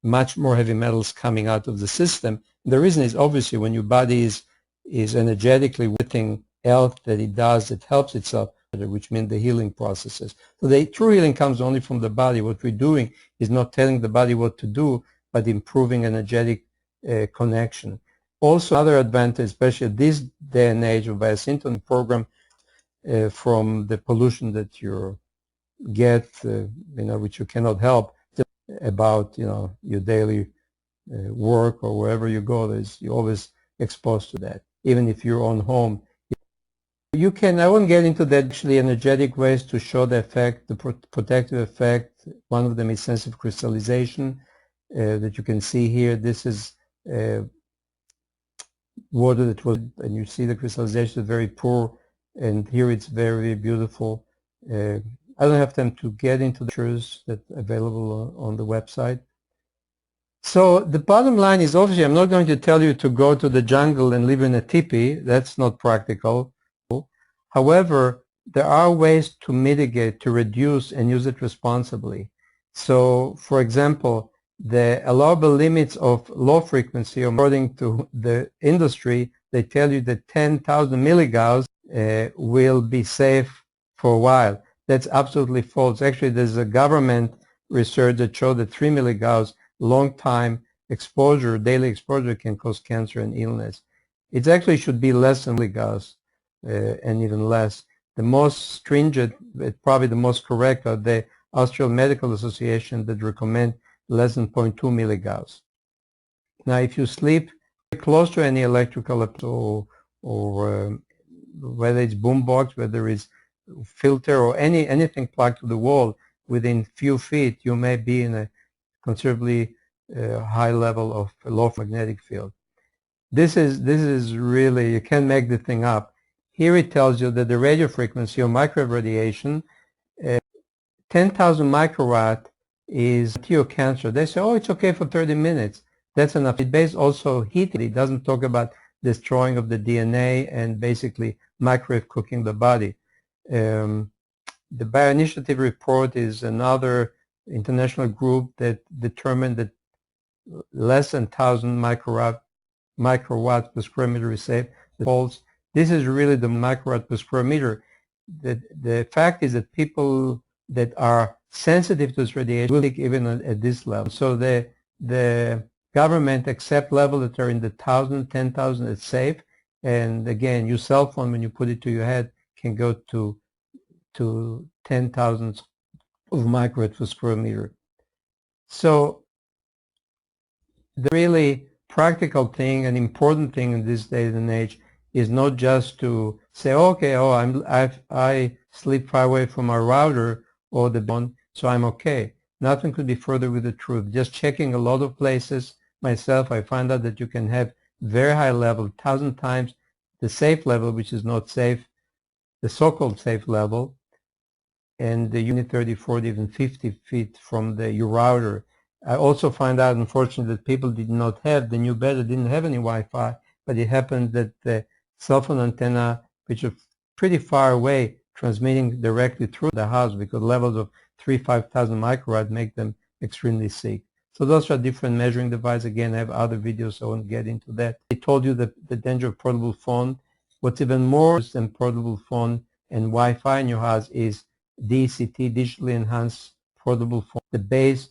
much more heavy metals coming out of the system The reason is obviously when your body is energetically within else that it does, it helps itself, which means the healing processes. So the true healing comes only from the body. What we're doing is not telling the body what to do, but improving energetic connection. Also, another advantage, especially this day and age of biosynthesis program, from the pollution that you get, which you cannot help, about your daily work or wherever you go, you're always exposed to that. Even if you're on home, I won't get into that. Actually, energetic ways to show the effect, the protective effect. One of them is sensitive crystallization that you can see here. This is water that was, and you see the crystallization is very poor, and here it's very beautiful. I don't have time to get into the pictures that are available on the website. So the bottom line is, obviously, I'm not going to tell you to go to the jungle and live in a teepee. That's not practical. However, there are ways to mitigate, to reduce, and use it responsibly. So, for example, the allowable limits of low frequency, according to the industry, they tell you that 10,000 milligauss will be safe for a while. That's absolutely false. Actually, there's a government research that showed that 3 milligauss long time exposure, daily exposure, can cause cancer and illness. It actually should be less than milligauss and even less. The most stringent, probably the most correct, are the Austrian Medical Association that recommend less than 0.2 milligauss. Now, if you sleep close to any electrical or whether it's boombox, whether it's filter or anything plugged to the wall within few feet, you may be in a considerably high level of low magnetic field. This is really, you can't make the thing up. Here it tells you that the radio frequency or microwave radiation, 10,000 microwatt is cancer. They say, oh, it's okay for 30 minutes. That's enough. It based also heat. It doesn't talk about destroying of the DNA and basically microwave cooking the body. The Bioinitiative report is another international group that determined that less than 1,000 microwatt per square meter is safe. This is really the microwatt per square meter. The fact is that people that are sensitive to this radiation will leak even at this level. So the government accept levels that are in the 1,000, 10,000 is safe. And again, your cell phone, when you put it to your head, can go to 10,000 of microwatt per square meter. So the really practical thing and important thing in this day and age is not just to say, okay, I sleep far away from my router or the bone, so I'm okay. Nothing could be further with the truth. Just checking a lot of places myself, I find out that you can have very high level, 1,000 times the safe level, which is not safe, the so-called safe level, and the unit 30, 40, even 50 feet from your router. I also find out, unfortunately, that people did not have, they knew better, didn't have any Wi-Fi, but it happened that the cell phone antenna, which are pretty far away, transmitting directly through the house because levels of 5,000 microwatts make them extremely sick. So those are different measuring devices. Again, I have other videos, so I won't get into that. I told you the danger of portable phone. What's even more than portable phone and Wi-Fi in your house is DECT, digitally enhanced portable phone. The base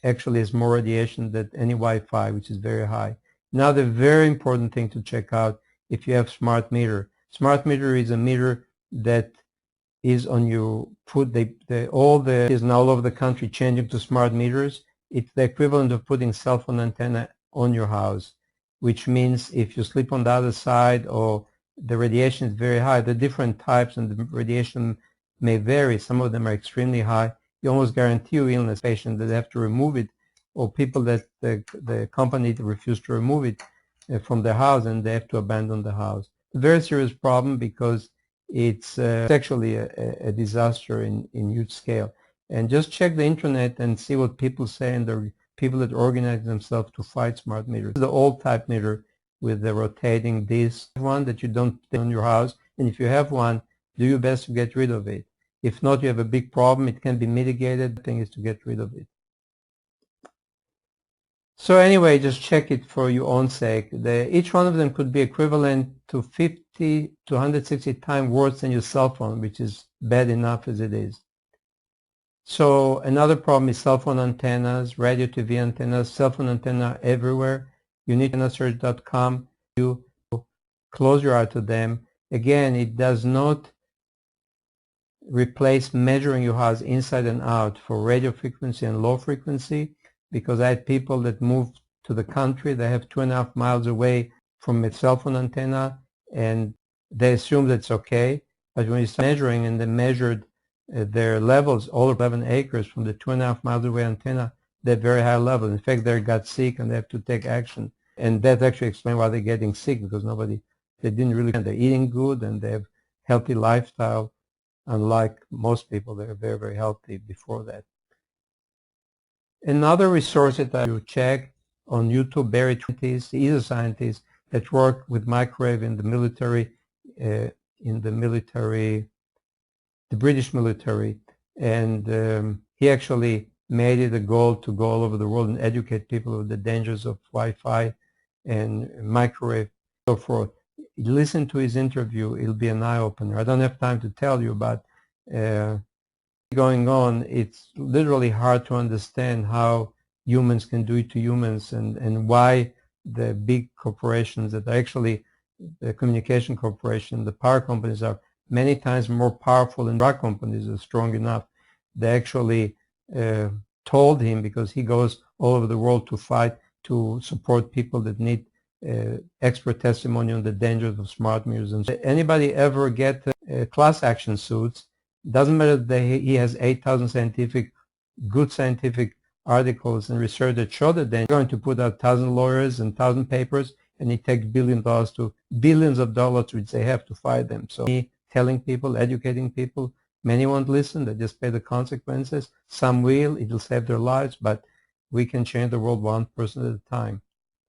actually has more radiation than any Wi-Fi, which is very high. Now, the very important thing to check out if you have smart meter. Smart meter is a meter that is on your is now all over the country changing to smart meters. It's the equivalent of putting cell phone antenna on your house, which means if you sleep on the other side or the radiation is very high, the different types and the radiation may vary. Some of them are extremely high. You almost guarantee you illness patients that have to remove it, or people that the company refuse to remove it from their house and they have to abandon the house. A very serious problem because it's actually a disaster in huge scale. And just check the internet and see what people say and the people that organize themselves to fight smart meters. The old type meter with the rotating disc, one that you don't put on your house, and if you have one, do your best to get rid of it. If not, you have a big problem. It can be mitigated. The thing is to get rid of it. So anyway, just check it for your own sake. Each one of them could be equivalent to 50 to 160 times worse than your cell phone, which is bad enough as it is. So another problem is cell phone antennas, radio TV antennas, cell phone antenna everywhere. You need antennasearch.com. You close your eye to them. Again, it does not replace measuring your house inside and out for radio frequency and low frequency, because I had people that moved to the country. They have 2.5 miles away from a cell phone antenna, and they assume that's okay. But when you start measuring, and they measured their levels, all 11 acres from the 2.5 miles away antenna, they're very high level. In fact, they got sick and they have to take action. And that actually explains why they're getting sick, because they didn't really, they're eating good and they have healthy lifestyle. Unlike most people, they're very, very healthy before that. Another resource that you check on YouTube, Barry 20s, he's a scientist that worked with microwave in the military, the British military, and he actually made it a goal to go all over the world and educate people of the dangers of Wi-Fi and microwave and so forth. Listen to his interview, it'll be an eye-opener. I don't have time to tell you, but going on, it's literally hard to understand how humans can do it to humans, and why the big corporations that are actually the communication corporation, the power companies, are many times more powerful than drug companies are strong enough. They actually told him, because he goes all over the world to fight to support people that need expert testimony on the dangers of smart meters. And so anybody ever get class action suits, doesn't matter that he has 8,000 good scientific articles and research that show that they're going to put out 1,000 lawyers and 1,000 papers, and it takes billions of dollars which they have to fight them. So me telling people, educating people, many won't listen, they just pay the consequences. Some will, it'll save their lives, but we can change the world one person at a time.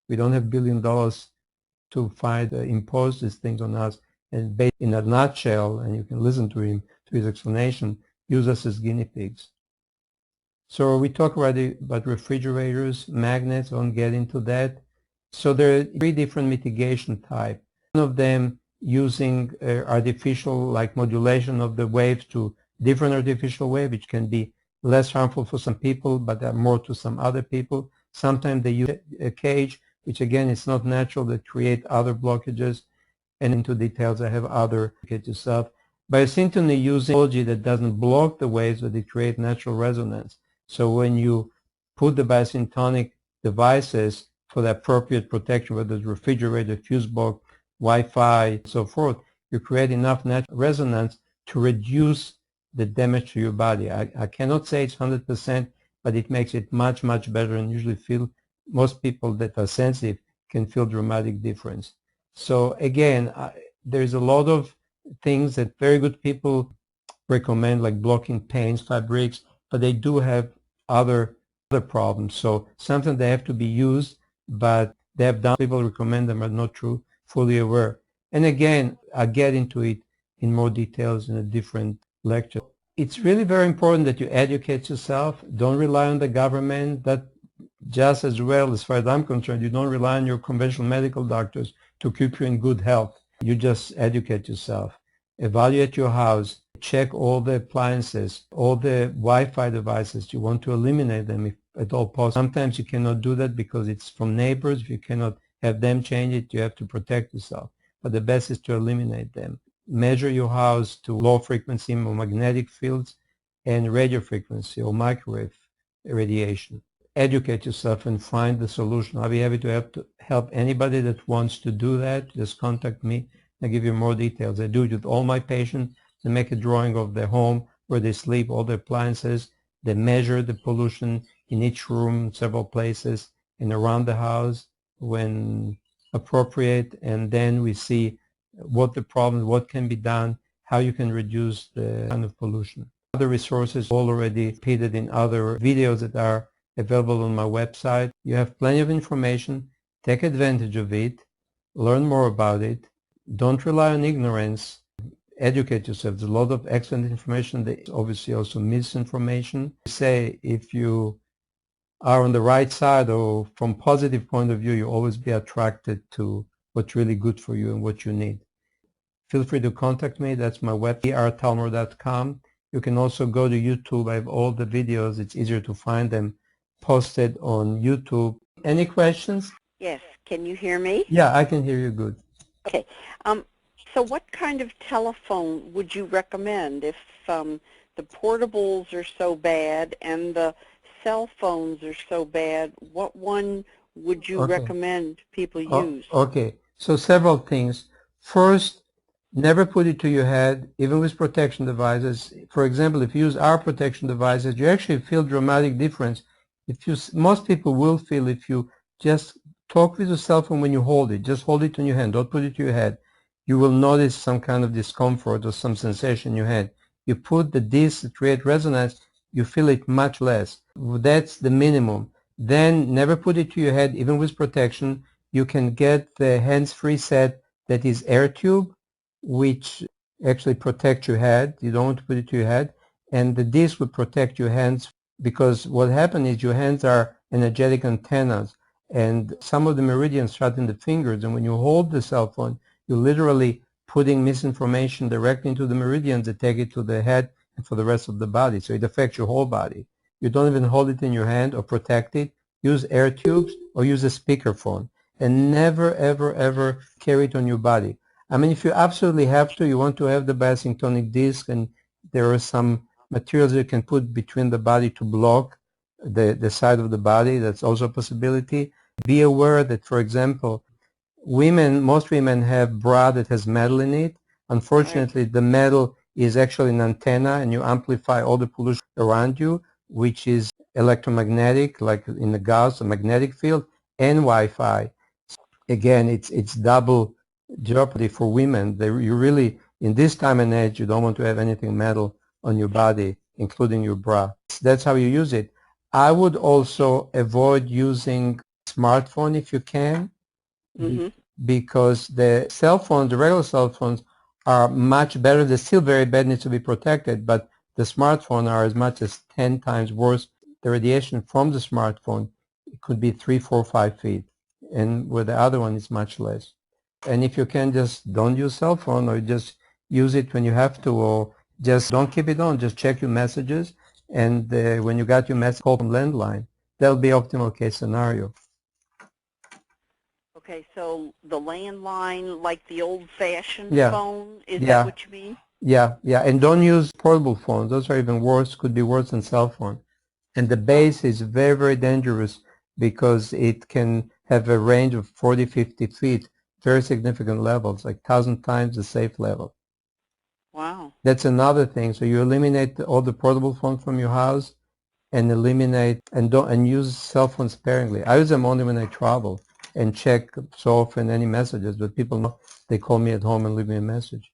We don't have $1 billion to fight, impose these things on us. And in a nutshell, and you can listen to him, to his explanation, use us as guinea pigs. So we talk already about refrigerators, magnets, I won't get into that. So there are 3 different mitigation types. One of them using artificial, like modulation of the waves to different artificial waves, which can be less harmful for some people, but more to some other people. Sometimes they use a cage, which again is not natural, that create other blockages. And into details, I have other get yourself. Biosyntony using technology that doesn't block the waves, but it creates natural resonance. So when you put the biosyntonic devices for the appropriate protection, whether it's refrigerator, fuse box, Wi-Fi, and so forth, you create enough natural resonance to reduce the damage to your body. I cannot say it's 100%, but it makes it much, much better, and usually most people that are sensitive can feel dramatic difference. So again, there's a lot of things that very good people recommend, like blocking paints, fabrics, but they do have other problems. So sometimes they have to be used, but they have done, people recommend them are not true, fully aware. And again, I'll get into it in more details in a different lecture. It's really very important that you educate yourself. Don't rely on the government. That just as well, as far as I'm concerned, you don't rely on your conventional medical doctors to keep you in good health. You just educate yourself. Evaluate your house. Check all the appliances, all the Wi-Fi devices. You want to eliminate them if at all possible. Sometimes you cannot do that because it's from neighbors. If you cannot have them change it, you have to protect yourself. But the best is to eliminate them. Measure your house to low frequency or magnetic fields and radio frequency or microwave radiation. Educate yourself and find the solution. I'll be happy to help anybody that wants to do that. Just contact me. I'll give you more details. I do it with all my patients. They make a drawing of their home, where they sleep, all the appliances. They measure the pollution in each room, several places, and around the house when appropriate. And then we see what the problem, what can be done, how you can reduce the kind of pollution. Other resources already repeated in other videos that are available on my website. You have plenty of information. Take advantage of it. Learn more about it. Don't rely on ignorance. Educate yourself. There's a lot of excellent information. There's obviously also misinformation. Say if you are on the right side, or from positive point of view, you'll always be attracted to what's really good for you and what you need. Feel free to contact me. That's my website, talmor.com. You can also go to YouTube. I have all the videos. It's easier to find them posted on YouTube. Any questions? Yes. Can you hear me? Yeah, I can hear you good. Okay. So what kind of telephone would you recommend if the portables are so bad and the cell phones are so bad? What one would you recommend people use? Okay. So several things. First, never put it to your head, even with protection devices. For example, if you use our protection devices, you actually feel dramatic difference. Most people will feel if you just talk with your cell phone when you hold it. Just hold it in your hand. Don't put it to your head. You will notice some kind of discomfort or some sensation in your head. You put the disc to create resonance, you feel it much less. That's the minimum. Then never put it to your head, even with protection. You can get the hands-free set that is air tube, which actually protects your head. You don't want to put it to your head. And the disc will protect your hands, because what happens is your hands are energetic antennas, and some of the meridians start in the fingers. And when you hold the cell phone, you're literally putting misinformation directly into the meridians that take it to the head and for the rest of the body. So it affects your whole body. You don't even hold it in your hand or protect it. Use air tubes or use a speakerphone. And never, ever, ever carry it on your body. I mean, if you absolutely have to, you want to have the biasynchronic disc, and there are some materials you can put between the body to block the side of the body. That's also a possibility. Be aware that, for example, most women have bra that has metal in it. Unfortunately, the metal is actually an antenna, and you amplify all the pollution around you, which is electromagnetic, like in the Gauss, a magnetic field, and Wi-Fi. Again, it's double jeopardy for women. You really, in this time and age, you don't want to have anything metal on your body, including your bra. That's how you use it. I would also avoid using smartphone if you can, because the cell phones, the regular cell phones, are much better. They're still very bad, needs to be protected, but the smartphone are as much as 10 times worse. The radiation from the smartphone, it could be 3, 4, 5 feet, and where the other one is much less. And if you can, just don't use cell phone, or just use it when you have to, or just don't keep it on. Just check your messages, and when you got your message, call from landline. That'll be optimal case scenario. Okay, so the landline, like the old-fashioned phone, is Yeah. that what you mean? Yeah, and don't use portable phones. Those are even worse, could be worse than cell phone. And the base is very, very dangerous, because it can have a range of 40, 50 feet, very significant levels, like 1,000 times the safe level. Wow. That's another thing. So you eliminate all the portable phones from your house, and eliminate and use cell phones sparingly. I use them only when I travel and check so often any messages, but people know they call me at home and leave me a message.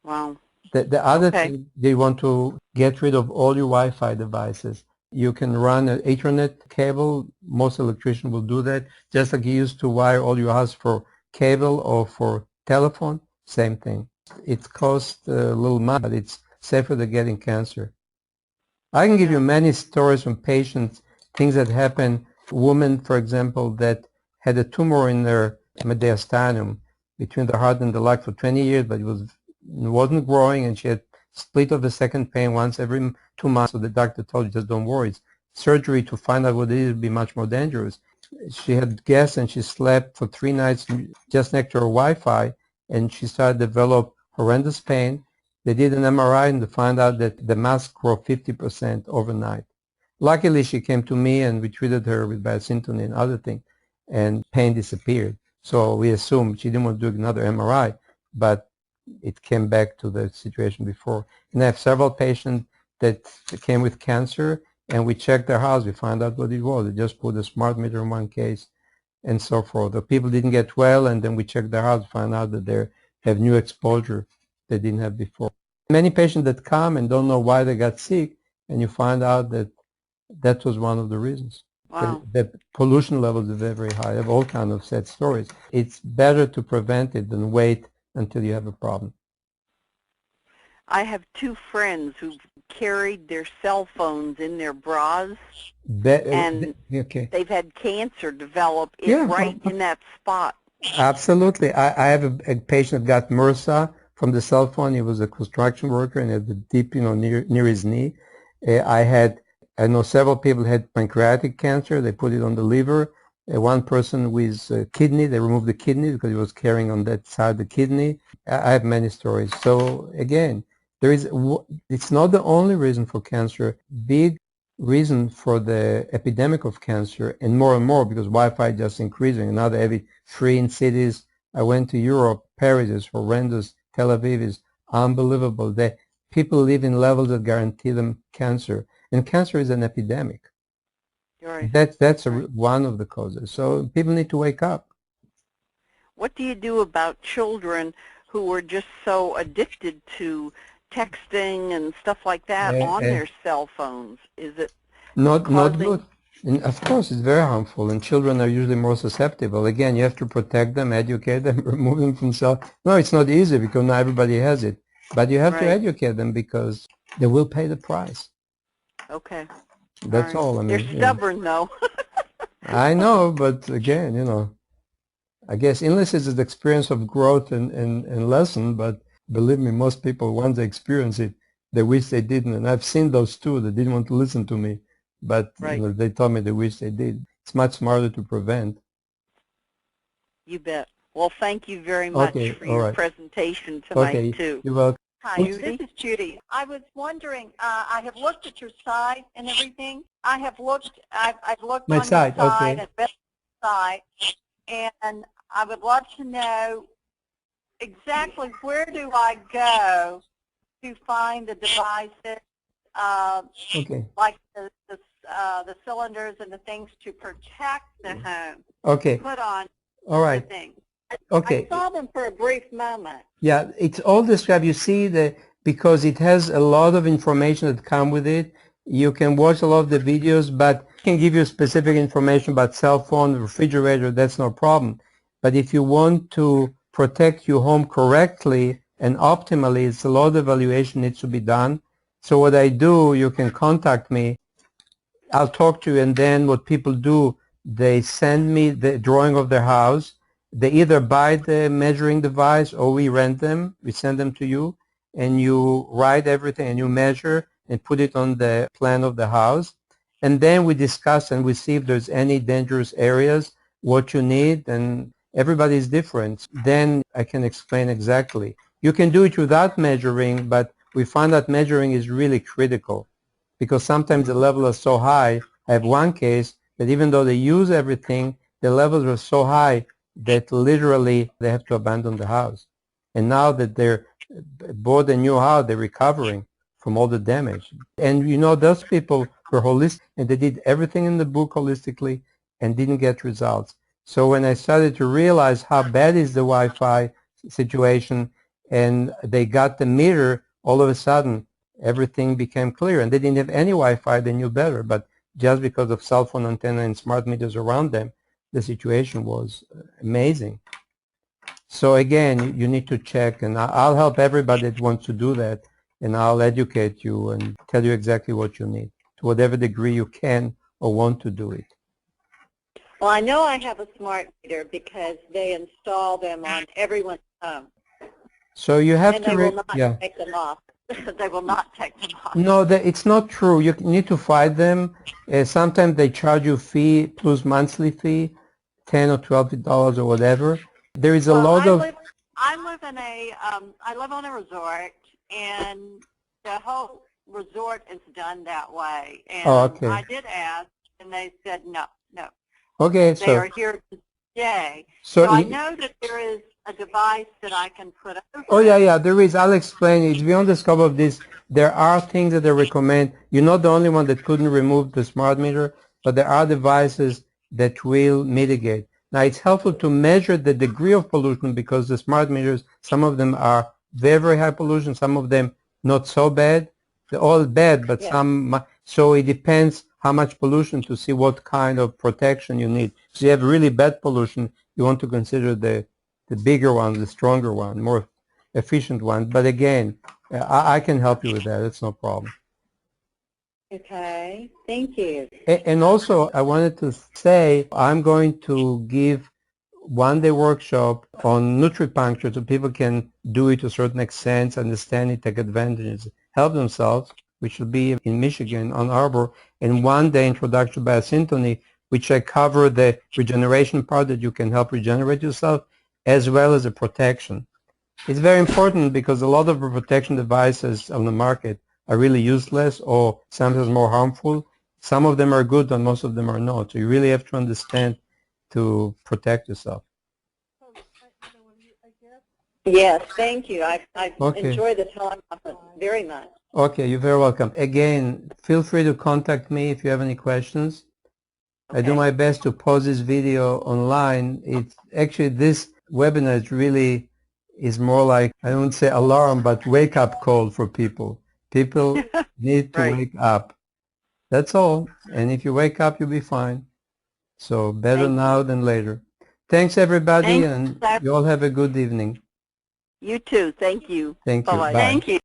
Wow. The other thing, they want to get rid of all your Wi-Fi devices. You can run an Ethernet cable. Most electricians will do that, just like you used to wire all your house for cable or for telephone. Same thing. It costs a little money, but it's safer than getting cancer. I can give you many stories from patients, things that happen. Women, for example, that had a tumor in their mediastinum between the heart and the lung for 20 years, but it wasn't growing, and she had split of the second pain once every 2 months. So the doctor told her, just don't worry. Surgery to find out what it is would be much more dangerous. She had gas, and she slept for 3 nights just next to her Wi-Fi, and she started to develop horrendous pain. They did an MRI, and they found out that the mass grew 50% overnight. Luckily, she came to me, and we treated her with biosyntony and other things, and pain disappeared. So we assumed she didn't want to do another MRI, but it came back to the situation before. And I have several patients that came with cancer, and we checked their house. We found out what it was. They just put a smart meter in one case, and so forth. The people didn't get well, and then we checked their house, found out that they have new exposure they didn't have before. Many patients that come and don't know why they got sick, and you find out that that was one of the reasons. Wow. The pollution levels are very, very high. I have all kinds of sad stories. It's better to prevent it than wait until you have a problem. I have 2 friends who've carried their cell phones in their bras, and Okay. they've had cancer develop Yeah, right in that spot. absolutely. I have a patient that got MRSA from the cell phone. He was a construction worker and had the deep, near his knee. I know several people had pancreatic cancer. They put it on the liver. One person with kidney, they removed the kidney because he was carrying on that side the kidney. I have many stories. So again, it's not the only reason for cancer. Big reason for the epidemic of cancer, and more because Wi-Fi just increasing. Now they have it free in cities. I went to Europe. Paris is horrendous. Tel Aviv is unbelievable. People live in levels that guarantee them cancer, and cancer is an epidemic. Right. That's one of the causes. So people need to wake up. What do you do about children who are just so addicted to texting and stuff like that on their cell phones? Is it not causing... good? And of course, it's very harmful, and children are usually more susceptible. Again, you have to protect them, educate them, remove them from cell. No, it's not easy because not everybody has it, but you have to educate them because they will pay the price. Okay. That's all. I mean, they're stubborn, though. I know, but again, I guess unless it's an experience of growth and lesson, but believe me, most people, once they experience it, they wish they didn't. And I've seen those too that didn't want to listen to me, but they told me they wish they did. It's much smarter to prevent. You bet. Well, thank you very much for your presentation tonight, too. You're welcome. Hi, this is Judy. I was wondering, I have looked at your site and everything. I've looked on your site and website, and I would love to know exactly where do I go to find the devices, like the cylinders and the things to protect the home. Put on the thing. I saw them for a brief moment. Yeah, it's all described. You see because it has a lot of information that come with it. You can watch a lot of the videos, but I can give you specific information about cell phone, refrigerator, that's no problem. But if you want to protect your home correctly and optimally, it's a lot of evaluation needs to be done. So what I do, you can contact me. I'll talk to you, and then what people do, they send me the drawing of their house. They either buy the measuring device or we rent them. We send them to you, and you write everything and you measure and put it on the plan of the house. And then we discuss and we see if there's any dangerous areas, what you need, and everybody is different. Then I can explain exactly. You can do it without measuring, but we find that measuring is really critical because sometimes the levels are so high. I have one case that even though they use everything, the levels are so high that literally they have to abandon the house. And now that they're bought a new house, they're recovering from all the damage. And those people were holistic, and they did everything in the book holistically and didn't get results. So when I started to realize how bad is the Wi-Fi situation, and they got the meter, all of a sudden everything became clear. And they didn't have any Wi-Fi, they knew better, but just because of cell phone antenna and smart meters around them, the situation was amazing. So again, you need to check, and I'll help everybody that wants to do that, and I'll educate you and tell you exactly what you need, to whatever degree you can or want to do it. Well, I know I have a smart meter because they install them on everyone's home. So you have and to... they will not take them off. They will not take them off. No, it's not true. You need to fight them. Sometimes they charge you fee plus monthly fee, $10 or $12 or whatever. There is a lot of... I live on a resort, and the whole resort is done that way. And I did ask, and they said no. Okay, they are here to stay. So I know that there is a device that I can put over. Oh, yeah, there is. I'll explain. It's beyond the scope of this. There are things that they recommend. You're not the only one that couldn't remove the smart meter, but there are devices that will mitigate. Now, it's helpful to measure the degree of pollution because the smart meters, some of them are very, very high pollution, some of them not so bad. They're all bad, but some... So it depends how much pollution to see what kind of protection you need. So you have really bad pollution, you want to consider the bigger one, the stronger one, more efficient one. But again, I can help you with that. It's no problem. Okay, thank you. And also, I wanted to say I'm going to give one-day workshop on nutripuncture so people can do it to a certain extent, understand it, take advantage, help themselves, which will be in Michigan, Ann Arbor, and one-day introduction to biosyntony, which I cover the regeneration part that you can help regenerate yourself, as well as the protection. It's very important because a lot of the protection devices on the market are really useless or sometimes more harmful. Some of them are good and most of them are not. So you really have to understand to protect yourself. Yes, thank you. I Okay. enjoy the teleconference very much. Okay, you're very welcome. Again, feel free to contact me if you have any questions. Okay. I do my best to post this video online. It's actually, this webinar is more like, I don't say alarm, but wake up call for people. People need to Right. wake up. That's all. And if you wake up, you'll be fine. So better now than later. Thanks everybody, and you all have a good evening. You too. Thank you. Thank you. Bye-bye. Bye. Thank you.